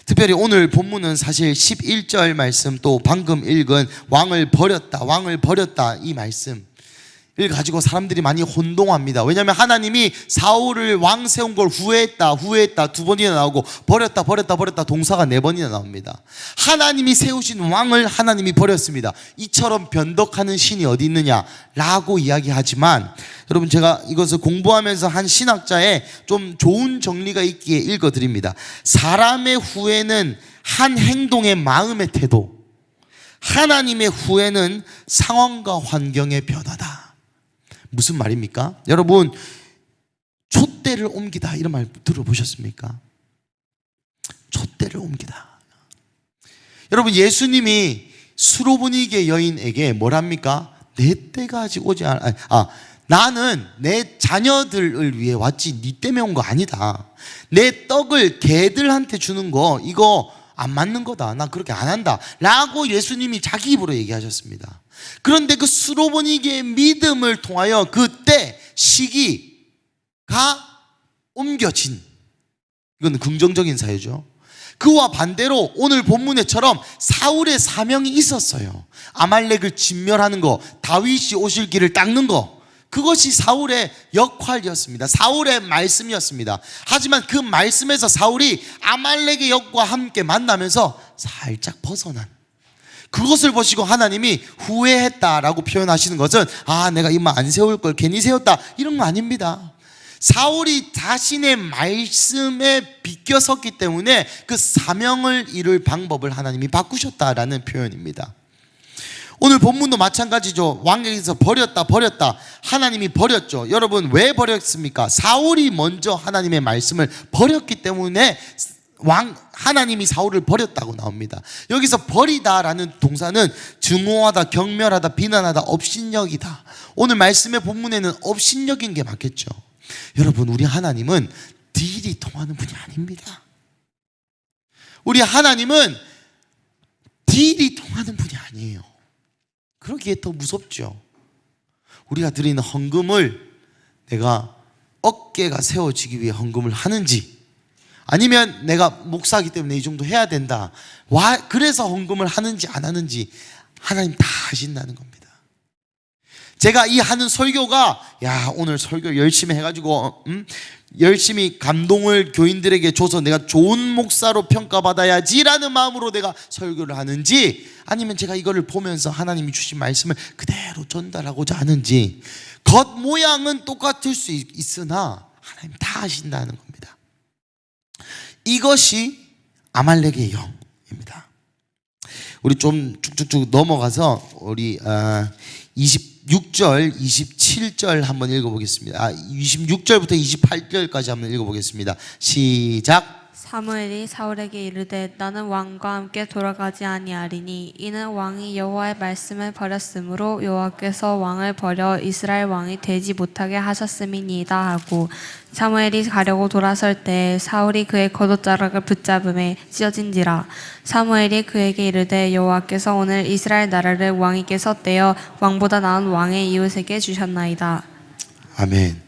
특별히 오늘 본문은 사실 11절 말씀, 또 방금 읽은 왕을 버렸다 이 말씀을 가지고 사람들이 많이 혼동합니다. 왜냐하면 하나님이 사울을 왕 세운 걸 후회했다 두 번이나 나오고 버렸다 동사가 4번이나 나옵니다. 하나님이 세우신 왕을 하나님이 버렸습니다. 이처럼 변덕하는 신이 어디 있느냐 라고 이야기하지만, 여러분 제가 이것을 공부하면서 한 신학자의 좀 좋은 정리가 있기에 읽어드립니다. 사람의 후회는 한 행동의 마음의 태도, 하나님의 후회는 상황과 환경의 변화다. 무슨 말입니까? 여러분, 촛대를 옮기다 이런 말 들어보셨습니까? 촛대를 옮기다. 여러분, 예수님이 수로보니게 여인에게 뭐랍니까? 내 때가 아직 오지 않아. 나는 내 자녀들을 위해 왔지 네 때문에 온 거 아니다. 내 떡을 개들한테 주는 거 이거 안 맞는 거다. 나 그렇게 안 한다 라고 예수님이 자기 입으로 얘기하셨습니다. 그런데 그 수로보니게의 믿음을 통하여 그때 시기가 옮겨진, 이건 긍정적인 사회죠. 그와 반대로 오늘 본문에처럼 사울의 사명이 있었어요. 아말렉을 진멸하는 거, 다윗이 오실 길을 닦는 거, 그것이 사울의 역할이었습니다. 사울의 말씀이었습니다. 하지만 그 말씀에서 사울이 아말렉의 역과 함께 만나면서 살짝 벗어난, 그것을 보시고 하나님이 후회했다라고 표현하시는 것은 내가 이만 안 세울 걸 괜히 세웠다 이런 거 아닙니다. 사울이 자신의 말씀에 비껴섰기 때문에 그 사명을 이룰 방법을 하나님이 바꾸셨다라는 표현입니다. 오늘 본문도 마찬가지죠. 왕에게서 버렸다 하나님이 버렸죠. 여러분 왜 버렸습니까? 사울이 먼저 하나님의 말씀을 버렸기 때문에 하나님이 사울을 버렸다고 나옵니다. 여기서 버리다라는 동사는 증오하다, 경멸하다, 비난하다, 업신여기다. 오늘 말씀의 본문에는 업신여긴 게 맞겠죠. 여러분, 우리 하나님은 딜이 통하는 분이 아닙니다. 우리 하나님은 딜이 통하는 분이 아니에요. 그러기에 더 무섭죠. 우리가 드리는 헌금을 내가 어깨가 세워지기 위해 헌금을 하는지, 아니면 내가 목사이기 때문에 이 정도 해야 된다, 그래서 헌금을 하는지 안 하는지 하나님 다 아신다는 겁니다. 제가 이 하는 설교가, 야, 오늘 설교 열심히 해가지고 열심히 감동을 교인들에게 줘서 내가 좋은 목사로 평가받아야지 라는 마음으로 내가 설교를 하는지, 아니면 제가 이거를 보면서 하나님이 주신 말씀을 그대로 전달하고자 하는지, 겉모양은 똑같을 수 있으나 하나님 다 아신다는 겁니다. 이것이 아말렉의 영입니다. 우리 좀 쭉쭉쭉 넘어가서 우리 26절, 27절 한번 읽어보겠습니다. 26절부터 28절까지 한번 읽어보겠습니다. 시작. 사무엘이 사울에게 이르되 나는 왕과 함께 돌아가지 아니하리니 이는 왕이 여호와의 말씀을 버렸으므로 여호와께서 왕을 버려 이스라엘 왕이 되지 못하게 하셨음이니이다 하고, 사무엘이 가려고 돌아설 때 사울이 그의 겉옷자락을 붙잡음에 찢어진지라. 사무엘이 그에게 이르되 여호와께서 오늘 이스라엘 나라를 왕에게서 떼어 왕보다 나은 왕의 이웃에게 주셨나이다. 아멘.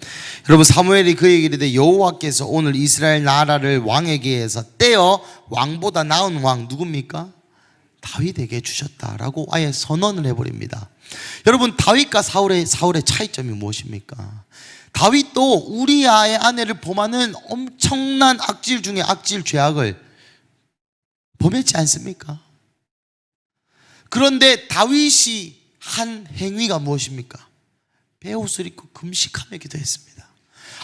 여러분, 사무엘이 그에게 이르되 여호와께서 오늘 이스라엘 나라를 왕에게서 떼어 왕보다 나은 왕 누굽니까? 다윗에게 주셨다라고 아예 선언을 해버립니다. 여러분, 다윗과 사울의 차이점이 무엇입니까? 다윗도 우리아의 아내를 범하는 엄청난 악질 중에 악질 죄악을 범했지 않습니까? 그런데 다윗이 한 행위가 무엇입니까? 베옷을 입고 금식하며 기도했습니다.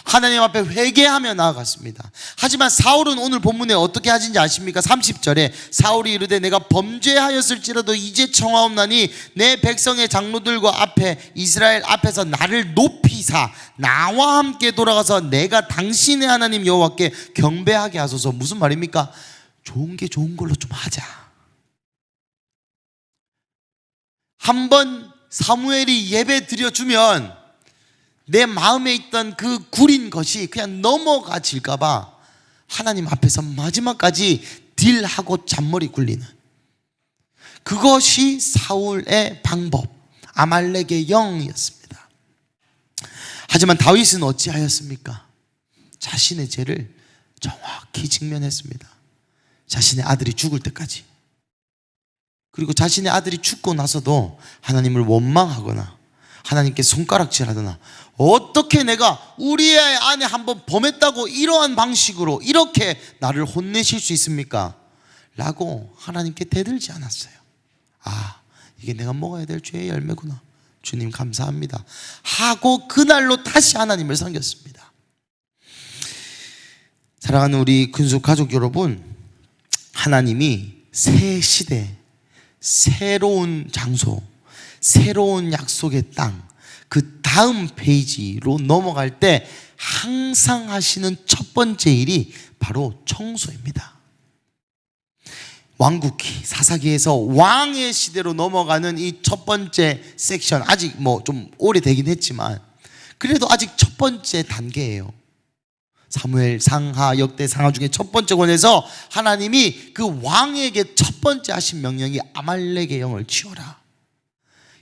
하나님 앞에 회개하며 나아갔습니다. 하지만 사울은 오늘 본문에 어떻게 하신지 아십니까? 30절에 사울이 이르되 내가 범죄하였을지라도 이제 청하옵나니 내 백성의 장로들과 앞에 이스라엘 앞에서 나를 높이사 나와 함께 돌아가서 내가 당신의 하나님 여호와께 경배하게 하소서. 무슨 말입니까? 좋은 게 좋은 걸로 좀 하자. 한번 사무엘이 예배 드려주면 내 마음에 있던 그 구린 것이 그냥 넘어가질까봐 하나님 앞에서 마지막까지 딜하고 잔머리 굴리는, 그것이 사울의 방법, 아말렉의 영이었습니다. 하지만 다윗은 어찌하였습니까? 자신의 죄를 정확히 직면했습니다. 자신의 아들이 죽을 때까지. 그리고 자신의 아들이 죽고 나서도 하나님을 원망하거나 하나님께 손가락질하거나, 어떻게 내가 우리의 아내 한번 범했다고 이러한 방식으로 이렇게 나를 혼내실 수 있습니까? 라고 하나님께 대들지 않았어요. 아, 이게 내가 먹어야 될 죄의 열매구나, 주님 감사합니다 하고 그날로 다시 하나님을 섬겼습니다. 사랑하는 우리 근수 가족 여러분, 하나님이 새 시대, 새로운 장소, 새로운 약속의 땅, 그 다음 페이지로 넘어갈 때 항상 하시는 첫 번째 일이 바로 청소입니다. 왕국기, 사사기에서 왕의 시대로 넘어가는 이 첫 번째 섹션, 아직 뭐 좀 오래되긴 했지만 그래도 아직 첫 번째 단계예요. 사무엘 상하, 역대 상하 중에 첫 번째 권에서 하나님이 그 왕에게 첫 번째 하신 명령이 아말렉의 영을 치워라.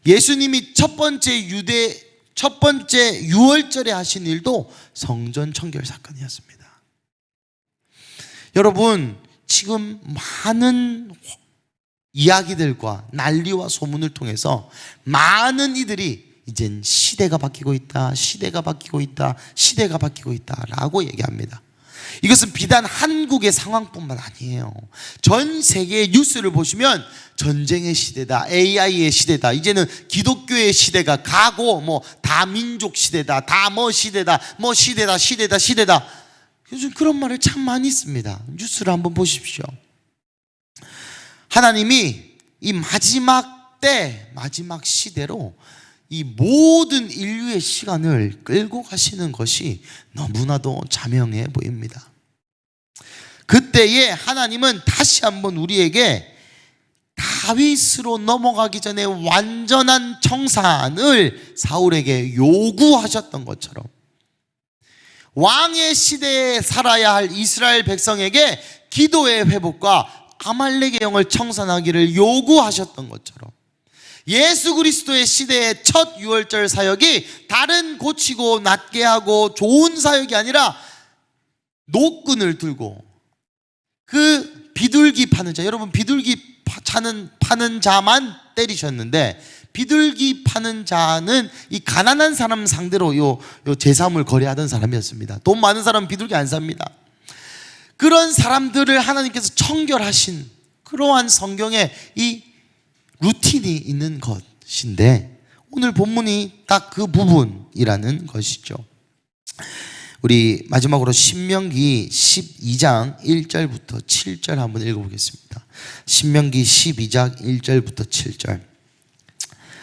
예수님이 첫 번째 유월절에 하신 일도 성전 청결 사건이었습니다. 여러분, 지금 많은 이야기들과 난리와 소문을 통해서 많은 이들이 이젠 시대가 바뀌고 있다, 시대가 바뀌고 있다, 시대가 바뀌고 있다라고 얘기합니다. 이것은 비단 한국의 상황뿐만 아니에요. 전 세계의 뉴스를 보시면 전쟁의 시대다, AI의 시대다, 이제는 기독교의 시대가 가고 뭐 다민족 시대다, 다 뭐 시대다, 뭐 시대다. 요즘 그런 말을 참 많이 씁니다. 뉴스를 한번 보십시오. 하나님이 이 마지막 때, 마지막 시대로 이 모든 인류의 시간을 끌고 가시는 것이 너무나도 자명해 보입니다. 그때에 하나님은 다시 한번 우리에게 다윗으로 넘어가기 전에 완전한 청산을 사울에게 요구하셨던 것처럼 왕의 시대에 살아야 할 이스라엘 백성에게 기도의 회복과 아말렉의 영을 청산하기를 요구하셨던 것처럼 예수 그리스도의 시대의 첫 유월절 사역이 다른 고치고 낫게 하고 좋은 사역이 아니라 노끈을 들고 그 비둘기 파는 자, 여러분 비둘기 파는 자만 때리셨는데 비둘기 파는 자는 이 가난한 사람 상대로 요 제사물 거래하던 사람이었습니다. 돈 많은 사람은 비둘기 안 삽니다. 그런 사람들을 하나님께서 청결하신 그러한 성경에 이 루틴이 있는 것인데 오늘 본문이 딱 그 부분이라는 것이죠. 우리 마지막으로 신명기 12장 1절부터 7절 한번 읽어보겠습니다. 신명기 12장 1절부터 7절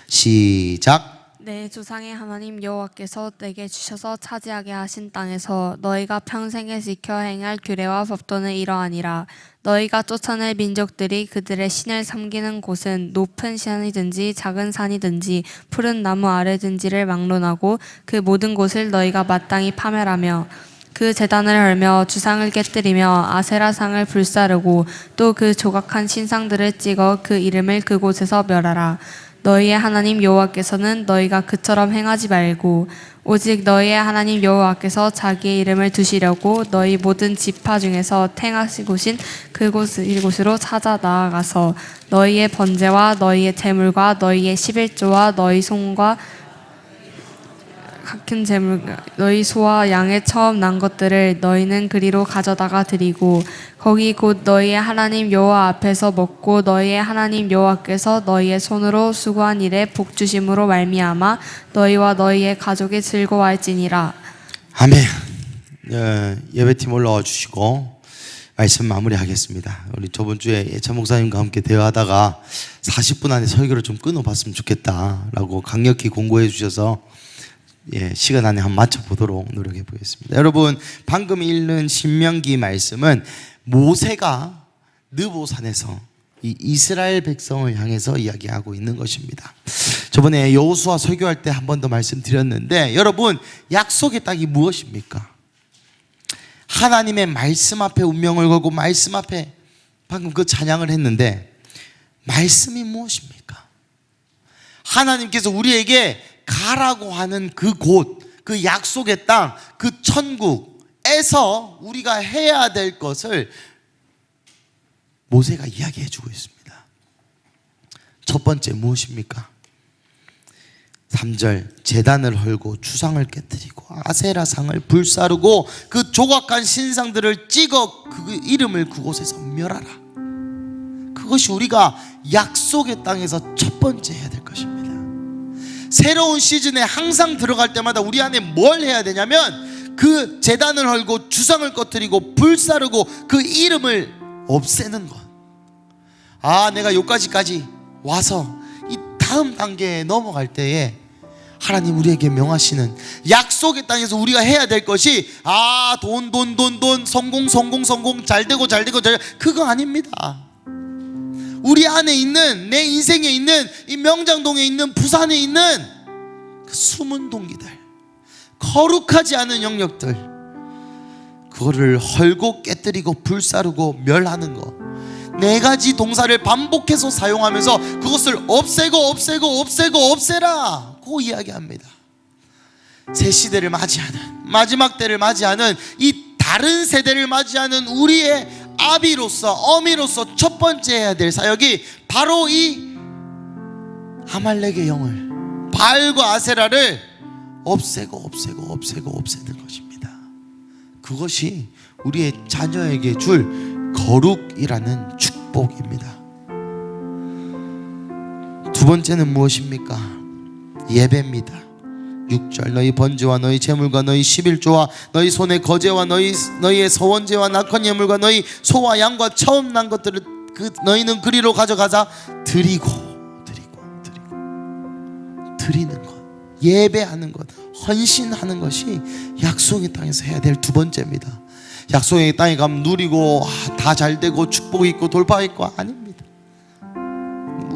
시작. 내 조상의 하나님 여호와께서 내게 주셔서 차지하게 하신 땅에서 너희가 평생에 지켜 행할 규례와 법도는 이러하니라. 너희가 쫓아낼 민족들이 그들의 신을 섬기는 곳은 높은 산이든지 작은 산이든지 푸른 나무 아래든지를 막론하고 그 모든 곳을 너희가 마땅히 파멸하며 그 제단을 헐며 주상을 깨뜨리며 아세라상을 불사르고 또 그 조각한 신상들을 찍어 그 이름을 그곳에서 멸하라. 너희의 하나님 여호와께서는 너희가 그처럼 행하지 말고 오직 너희의 하나님 여호와께서 자기의 이름을 두시려고 너희 모든 지파 중에서 택하시고신 이곳으로 찾아 나아가서 너희의 번제와 너희의 제물과 너희의 11조와 너희 손과 큰 제물 너희 소와 양의 처음 난 것들을 너희는 그리로 가져다가 드리고 거기 곧 너희의 하나님 여호와 앞에서 먹고 너희의 하나님 여호와께서 너희의 손으로 수고한 일에 복 주심으로 말미암아 너희와 너희의 가족이 즐거워할지니라. 아멘. 예배팀 올라와 주시고 말씀 마무리하겠습니다. 우리 저번 주에 예찬 목사님과 함께 대화하다가 40분 안에 설교를 좀 끊어봤으면 좋겠다라고 강력히 공고해 주셔서 시간 안에 한번 맞춰보도록 노력해 보겠습니다. 여러분 방금 읽는 신명기 말씀은 모세가 느보산에서 이 이스라엘 백성을 향해서 이야기하고 있는 것입니다. 저번에 여호수아 설교할 때 한 번 더 말씀드렸는데 여러분 약속의 땅이 무엇입니까? 하나님의 말씀 앞에 운명을 걸고 말씀 앞에 방금 그 찬양을 했는데 말씀이 무엇입니까? 하나님께서 우리에게 가라고 하는 그곳, 그 약속의 땅, 그 천국에서 우리가 해야 될 것을 모세가 이야기해 주고 있습니다. 첫 번째 무엇입니까? 3절 제단을 헐고 주상을 깨뜨리고 아세라상을 불사르고 그 조각한 신상들을 찍어 그 이름을 그곳에서 멸하라. 그것이 우리가 약속의 땅에서 첫 번째 해야 될 것입니다. 새로운 시즌에 항상 들어갈 때마다 우리 안에 뭘 해야 되냐면 그 제단을 헐고 주상을 꺼뜨리고 불사르고 그 이름을 없애는 것. 내가 여기까지 와서 이 다음 단계에 넘어갈 때에 하나님 우리에게 명하시는 약속의 땅에서 우리가 해야 될 것이 돈 성공 잘되고 그거 아닙니다. 우리 안에 있는 내 인생에 있는 이 명장동에 있는 부산에 있는 그 숨은 동기들, 거룩하지 않은 영역들, 그거를 헐고 깨뜨리고 불사르고 멸하는 것, 4가지 동사를 반복해서 사용하면서 그것을 없애라 고 이야기합니다. 새 시대를 맞이하는 마지막 때를 맞이하는 이 다른 세대를 맞이하는 우리의 아비로서 어미로서 첫 번째 해야 될 사역이 바로 이 아말렉의 영을 바알과 아세라를 없애는 것입니다. 그것이 우리의 자녀에게 줄 거룩이라는 축복입니다. 두 번째는 무엇입니까? 예배입니다. 6절 너희 번제와 너희 제물과 너희 11조와 너희 손의 거제와 너희의 서원제와 낙헌 예물과 너희 소와 양과 처음 난 것들을 너희는 그리로 가져가자 드리는 것, 예배하는 것, 헌신하는 것이 약속의 땅에서 해야 될 두 번째입니다. 약속의 땅에 가면 누리고 다 잘되고 축복이 있고 돌파 있고 아닙니다.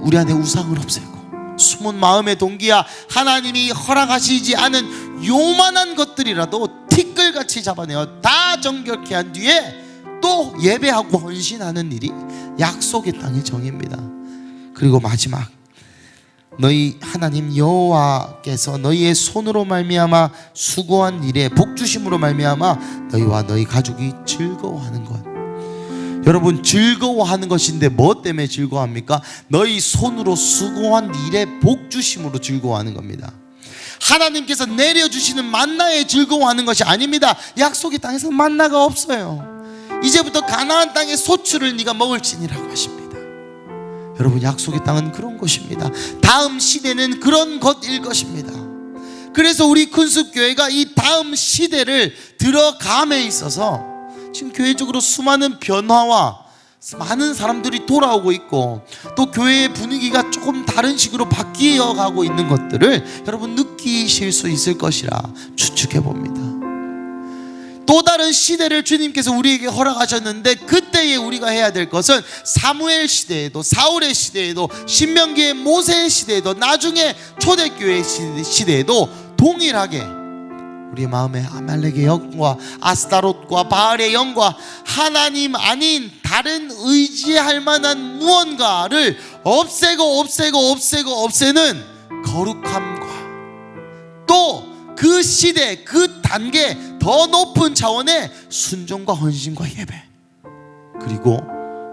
우리 안에 우상을 없애고 숨은 마음의 동기야 하나님이 허락하시지 않은 요만한 것들이라도 티끌 한결같이 잡아내어 다 정결케 한 뒤에 또 예배하고 헌신하는 일이 약속의 땅의 정입니다. 그리고 마지막, 너희 하나님 여호와께서 너희의 손으로 말미암아 수고한 일에 복주심으로 말미암아 너희와 너희 가족이 즐거워하는 것. 여러분, 즐거워하는 것인데 뭐 때문에 즐거워합니까? 너희 손으로 수고한 일에 복주심으로 즐거워하는 겁니다. 하나님께서 내려주시는 만나에 즐거워하는 것이 아닙니다. 약속의 땅에서 만나가 없어요. 이제부터 가나안 땅의 소출을 네가 먹을지니라고 하십니다. 여러분, 약속의 땅은 그런 것입니다. 다음 시대는 그런 것일 것입니다. 그래서 우리 큰숲교회가 이 다음 시대를 들어감에 있어서 지금 교회적으로 수많은 변화와 많은 사람들이 돌아오고 있고 또 교회의 분위기가 조금 다른 식으로 바뀌어 가고 있는 것들을 여러분 느끼실 수 있을 것이라 추측해 봅니다. 또 다른 시대를 주님께서 우리에게 허락하셨는데 그때에 우리가 해야 될 것은 사무엘 시대에도 사울의 시대에도 신명기의 모세의 시대에도 나중에 초대교회 시대에도 동일하게 우리 마음에 아말렉의 영과 아스타롯과 바알의 영과 하나님 아닌 다른 의지할 만한 무언가를 없애는 거룩함과 또 그 시대 그 단계 더 높은 차원의 순종과 헌신과 예배, 그리고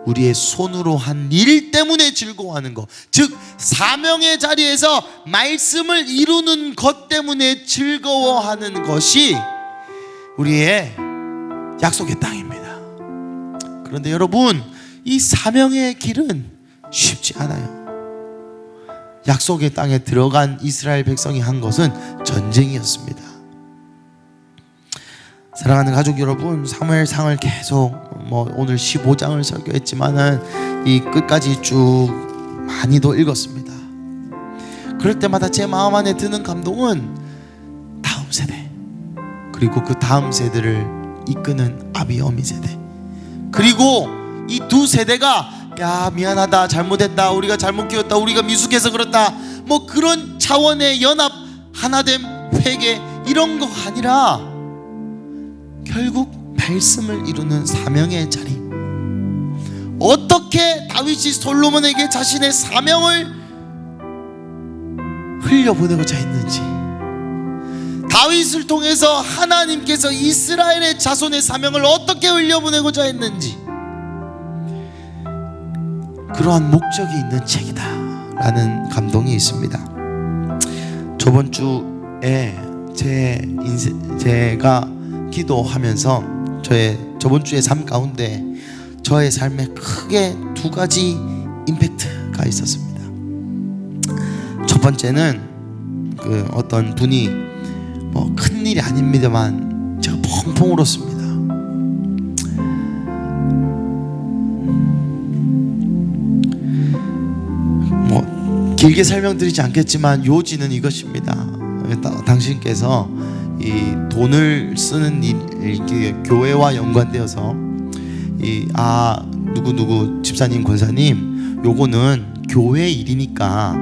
우리의 손으로 한 일 때문에 즐거워하는 것, 즉 사명의 자리에서 말씀을 이루는 것 때문에 즐거워하는 것이 우리의 약속의 땅입니다. 그런데 여러분, 이 사명의 길은 쉽지 않아요. 약속의 땅에 들어간 이스라엘 백성이 한 것은 전쟁이었습니다. 사랑하는 가족 여러분, 사무엘상을 계속 오늘 15장을 설교했지만은 이 끝까지 쭉 많이도 읽었습니다. 그럴 때마다 제 마음 안에 드는 감동은 다음 세대, 그리고 그 다음 세대를 이끄는 아비어미 세대, 그리고 이 두 세대가 야 미안하다, 잘못했다, 우리가 잘못 키웠다, 우리가 미숙해서 그렇다, 뭐 그런 차원의 연합, 하나됨, 회개 이런 거 아니라 결국 말씀을 이루는 사명의 자리. 어떻게 다윗이 솔로몬에게 자신의 사명을 흘려보내고자 했는지, 다윗을 통해서 하나님께서 이스라엘의 자손의 사명을 어떻게 흘려보내고자 했는지, 그러한 목적이 있는 책이다 라는 감동이 있습니다. 저번 주에 제가 기도하면서 저번 주의 삶 가운데 저의 삶에 크게 두 가지 임팩트가 있었습니다. 첫 번째는 어떤 분이 큰 일이 아닙니다만 제가 펑펑 울었습니다. 길게 설명드리지 않겠지만 요지는 이것입니다. 당신께서 이 돈을 쓰는 일, 교회와 연관되어서 누구 집사님, 권사님, 요거는 교회 일이니까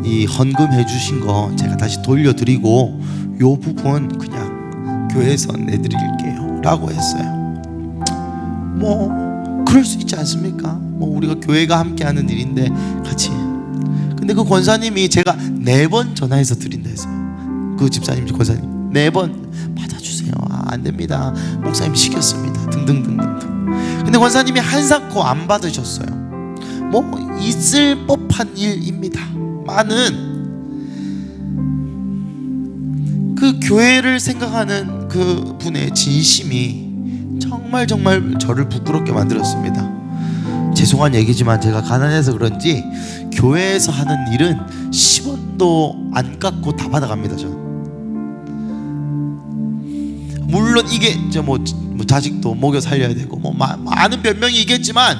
이 헌금 해주신 거 제가 다시 돌려드리고 요 부분 그냥 교회에서 내드릴게요 라고 했어요. 그럴 수 있지 않습니까? 우리가 교회가 함께하는 일인데 같이. 근데 그 권사님이 제가 4번 전화해서 드린다 했어요. 그 집사님, 권사님 4번 받아주세요. 안 됩니다, 목사님 시켰습니다, 등등등등. 근데 권사님이 한사코 안 받으셨어요. 있을 법한 일입니다. 많은 그 교회를 생각하는 그 분의 진심이 정말 저를 부끄럽게 만들었습니다. 죄송한 얘기지만 제가 가난해서 그런지 교회에서 하는 일은 10원도 안 깎고 다 받아갑니다. 저는 물론 이게 자식도 먹여 살려야 되고 많은 변명이 있겠지만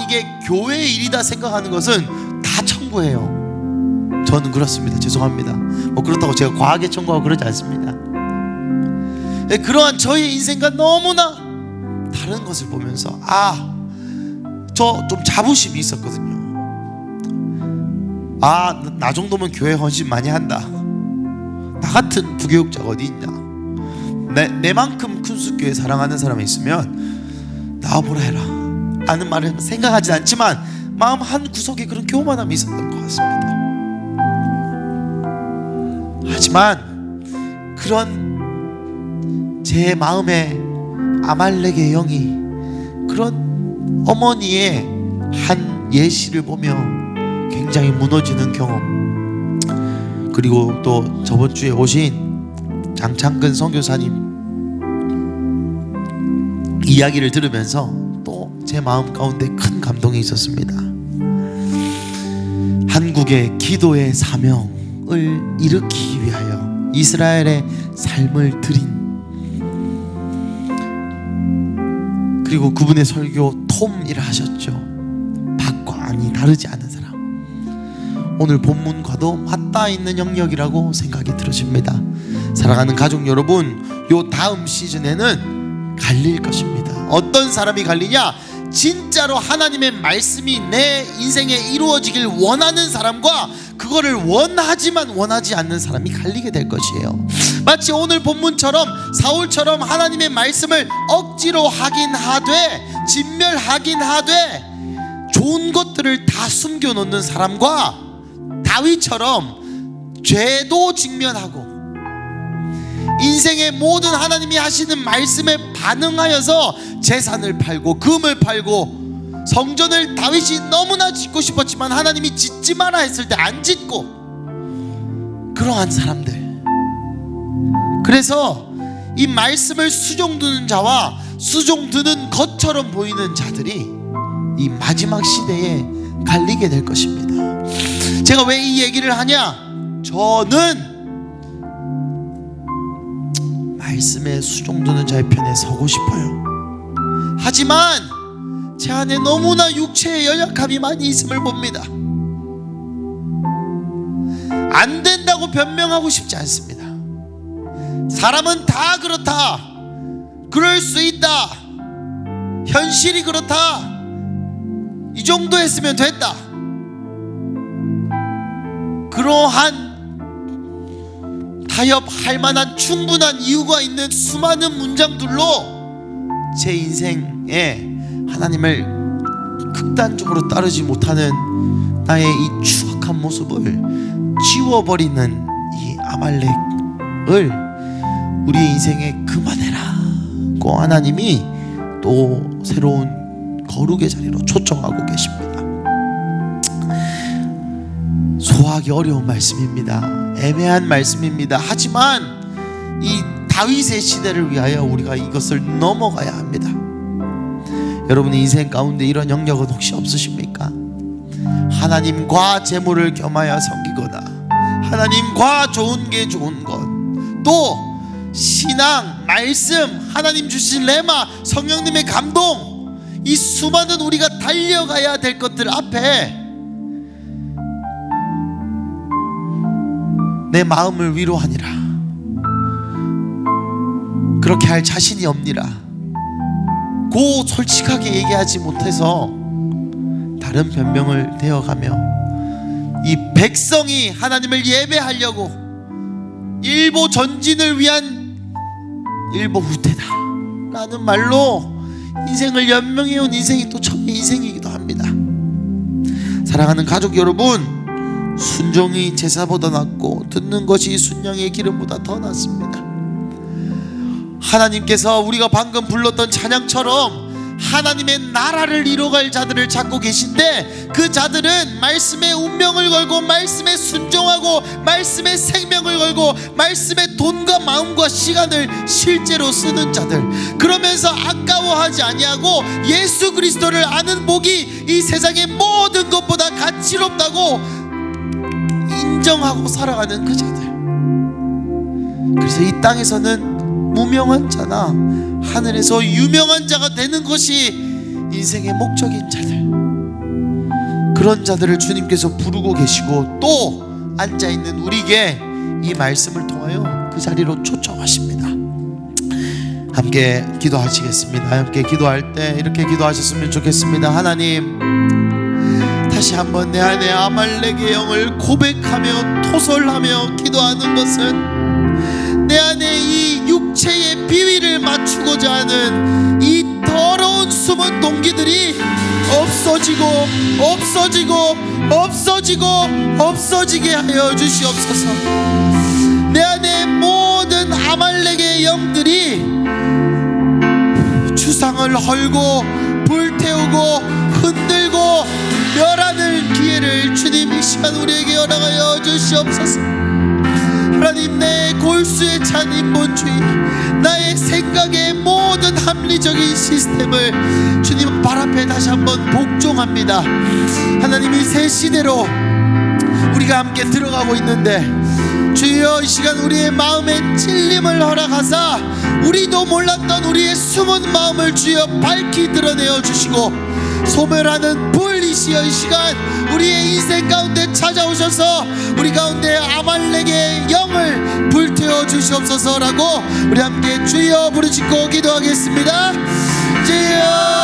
이게 교회 일이다 생각하는 것은 다 청구해요. 저는 그렇습니다. 죄송합니다. 그렇다고 제가 과하게 청구하고 그러지 않습니다. 그러한 저의 인생과 너무나 다른 것을 보면서 저 좀 자부심이 있었거든요. 나 정도면 교회 헌신 많이 한다. 나 같은 부교육자가 어디 있냐. 내만큼 큰 숫교회 사랑하는 사람이 있으면 나와보라 해라 라는 말을 생각하지 않지만 마음 한 구석에 그런 교만함이 있었던 것 같습니다. 하지만 그런 제 마음에 아말렉의 영이 그런 어머니의 한 예시를 보며 굉장히 무너지는 경험, 그리고 또 저번 주에 오신 장창근 선교사님 이야기를 들으면서 또 제 마음 가운데 큰 감동이 있었습니다. 한국의 기도의 사명을 일으키기 위하여 이스라엘의 삶을 드린, 그리고 그분의 설교 톰이라 하셨죠. 밖과 안이 다르지 않은 사람. 오늘 본문과도 맞닿아 있는 영역이라고 생각이 들어집니다. 사랑하는 가족 여러분, 요 다음 시즌에는 갈릴 것입니다. 어떤 사람이 갈리냐? 진짜로 하나님의 말씀이 내 인생에 이루어지길 원하는 사람과 그거를 원하지만 원하지 않는 사람이 갈리게 될 것이에요. 마치 오늘 본문처럼 사울처럼 하나님의 말씀을 억지로 하긴 하되 진멸하긴 하되 좋은 것들을 다 숨겨놓는 사람과 다윗처럼 죄도 직면하고 인생의 모든 하나님이 하시는 말씀에 반응하여서 재산을 팔고 금을 팔고 성전을 다윗이 너무나 짓고 싶었지만 하나님이 짓지 마라 했을 때 안 짓고 그러한 사람들. 그래서 이 말씀을 수종드는 자와 수종드는 것처럼 보이는 자들이 이 마지막 시대에 갈리게 될 것입니다. 제가 왜 이 얘기를 하냐? 저는 말씀에 수종드는 자의 편에 서고 싶어요. 하지만 제 안에 너무나 육체의 연약함이 많이 있음을 봅니다. 안 된다고 변명하고 싶지 않습니다. 사람은 다 그렇다, 그럴 수 있다, 현실이 그렇다, 이 정도 했으면 됐다, 그러한 타협할 만한 충분한 이유가 있는 수많은 문장들로 제 인생에 하나님을 극단적으로 따르지 못하는 나의 이 추악한 모습을 지워버리는 이 아말렉을 우리의 인생에 그만해라고 하나님이 또 새로운 거룩의 자리로 초청하고 계십니다. 소화하기 어려운 말씀입니다. 애매한 말씀입니다. 하지만 이 다윗의 시대를 위하여 우리가 이것을 넘어가야 합니다. 여러분의 인생 가운데 이런 영역은 혹시 없으십니까? 하나님과 재물을 겸하여 섬기거나 하나님과 좋은 게 좋은 것, 또 신앙, 말씀, 하나님 주신 레마, 성령님의 감동, 이 수많은 우리가 달려가야 될 것들 앞에 내 마음을 위로하니라, 그렇게 할 자신이 없니라 고 솔직하게 얘기하지 못해서 다른 변명을 대어가며 이 백성이 하나님을 예배하려고 일보 전진을 위한 일보 후퇴다 라는 말로 인생을 연명해온 인생이 또 저의 인생이기도 합니다. 사랑하는 가족 여러분, 순종이 제사보다 낫고 듣는 것이 순양의 기름보다 더 낫습니다. 하나님께서 우리가 방금 불렀던 찬양처럼 하나님의 나라를 이뤄갈 자들을 찾고 계신데, 그 자들은 말씀의 운명을 걸고 말씀에 순종하고 말씀의 생명을 걸고 말씀의 돈과 마음과 시간을 실제로 쓰는 자들, 그러면서 아까워하지 아니하고 예수 그리스도를 아는 복이 이 세상의 모든 것보다 가치롭다고 인정하고 살아가는 그 자들. 그래서 이 땅에서는 무명한 자나 하늘에서 유명한 자가 되는 것이 인생의 목적인 자들, 그런 자들을 주님께서 부르고 계시고 또 앉아있는 우리에게 이 말씀을 통하여 그 자리로 초청하십니다. 함께 기도하시겠습니다. 함께 기도할 때 이렇게 기도하셨으면 좋겠습니다. 하나님, 다시 한번 내 안에 아말렉의 영을 고백하며 토설하며 기도하는 것은 내 안에 이 육체 육체의 비위를 맞추고자 하는 이 더러운 숨은 동기들이 없어지게 하여 주시옵소서. 내 안에 모든 아말렉의 영들이 주상을 헐고 불태우고 흔들고 멸하는 기회를 주님 이 시간 우리에게 허락하여 주시옵소서. 하나님, 내 골수에 찬 인본주의, 나의 생각의 모든 합리적인 시스템을 주님 발 앞에 다시 한번 복종합니다. 하나님, 이 새 시대로 우리가 함께 들어가고 있는데 주여, 이 시간 우리의 마음에 찔림을 허락하사 우리도 몰랐던 우리의 숨은 마음을 주여 밝히 드러내어 주시고, 소멸하는 불이시여 이 시간 우리의 인생 가운데 찾아오셔서 우리 가운데 아말렉의 영을 불태워 주시옵소서라고 우리 함께 주여 부르짖고 기도하겠습니다. 주여.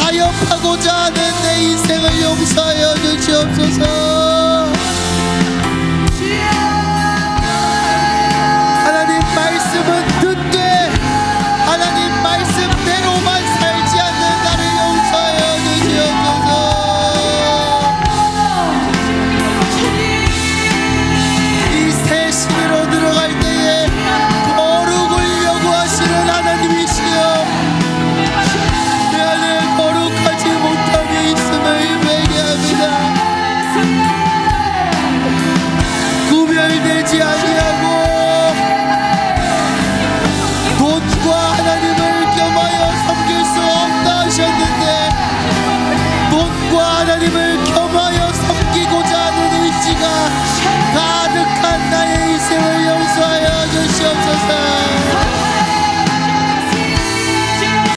타협하고자 하는 내 인생을 용서하여 주시옵소서. 하나님 말씀은 듣되 하나님 말씀대로만 살지 않는 나를 용서하여 주시옵소서. 이 새 시대로 들어갈 때에 거룩을 요구하시는 하나님이시여, 구별되지 아니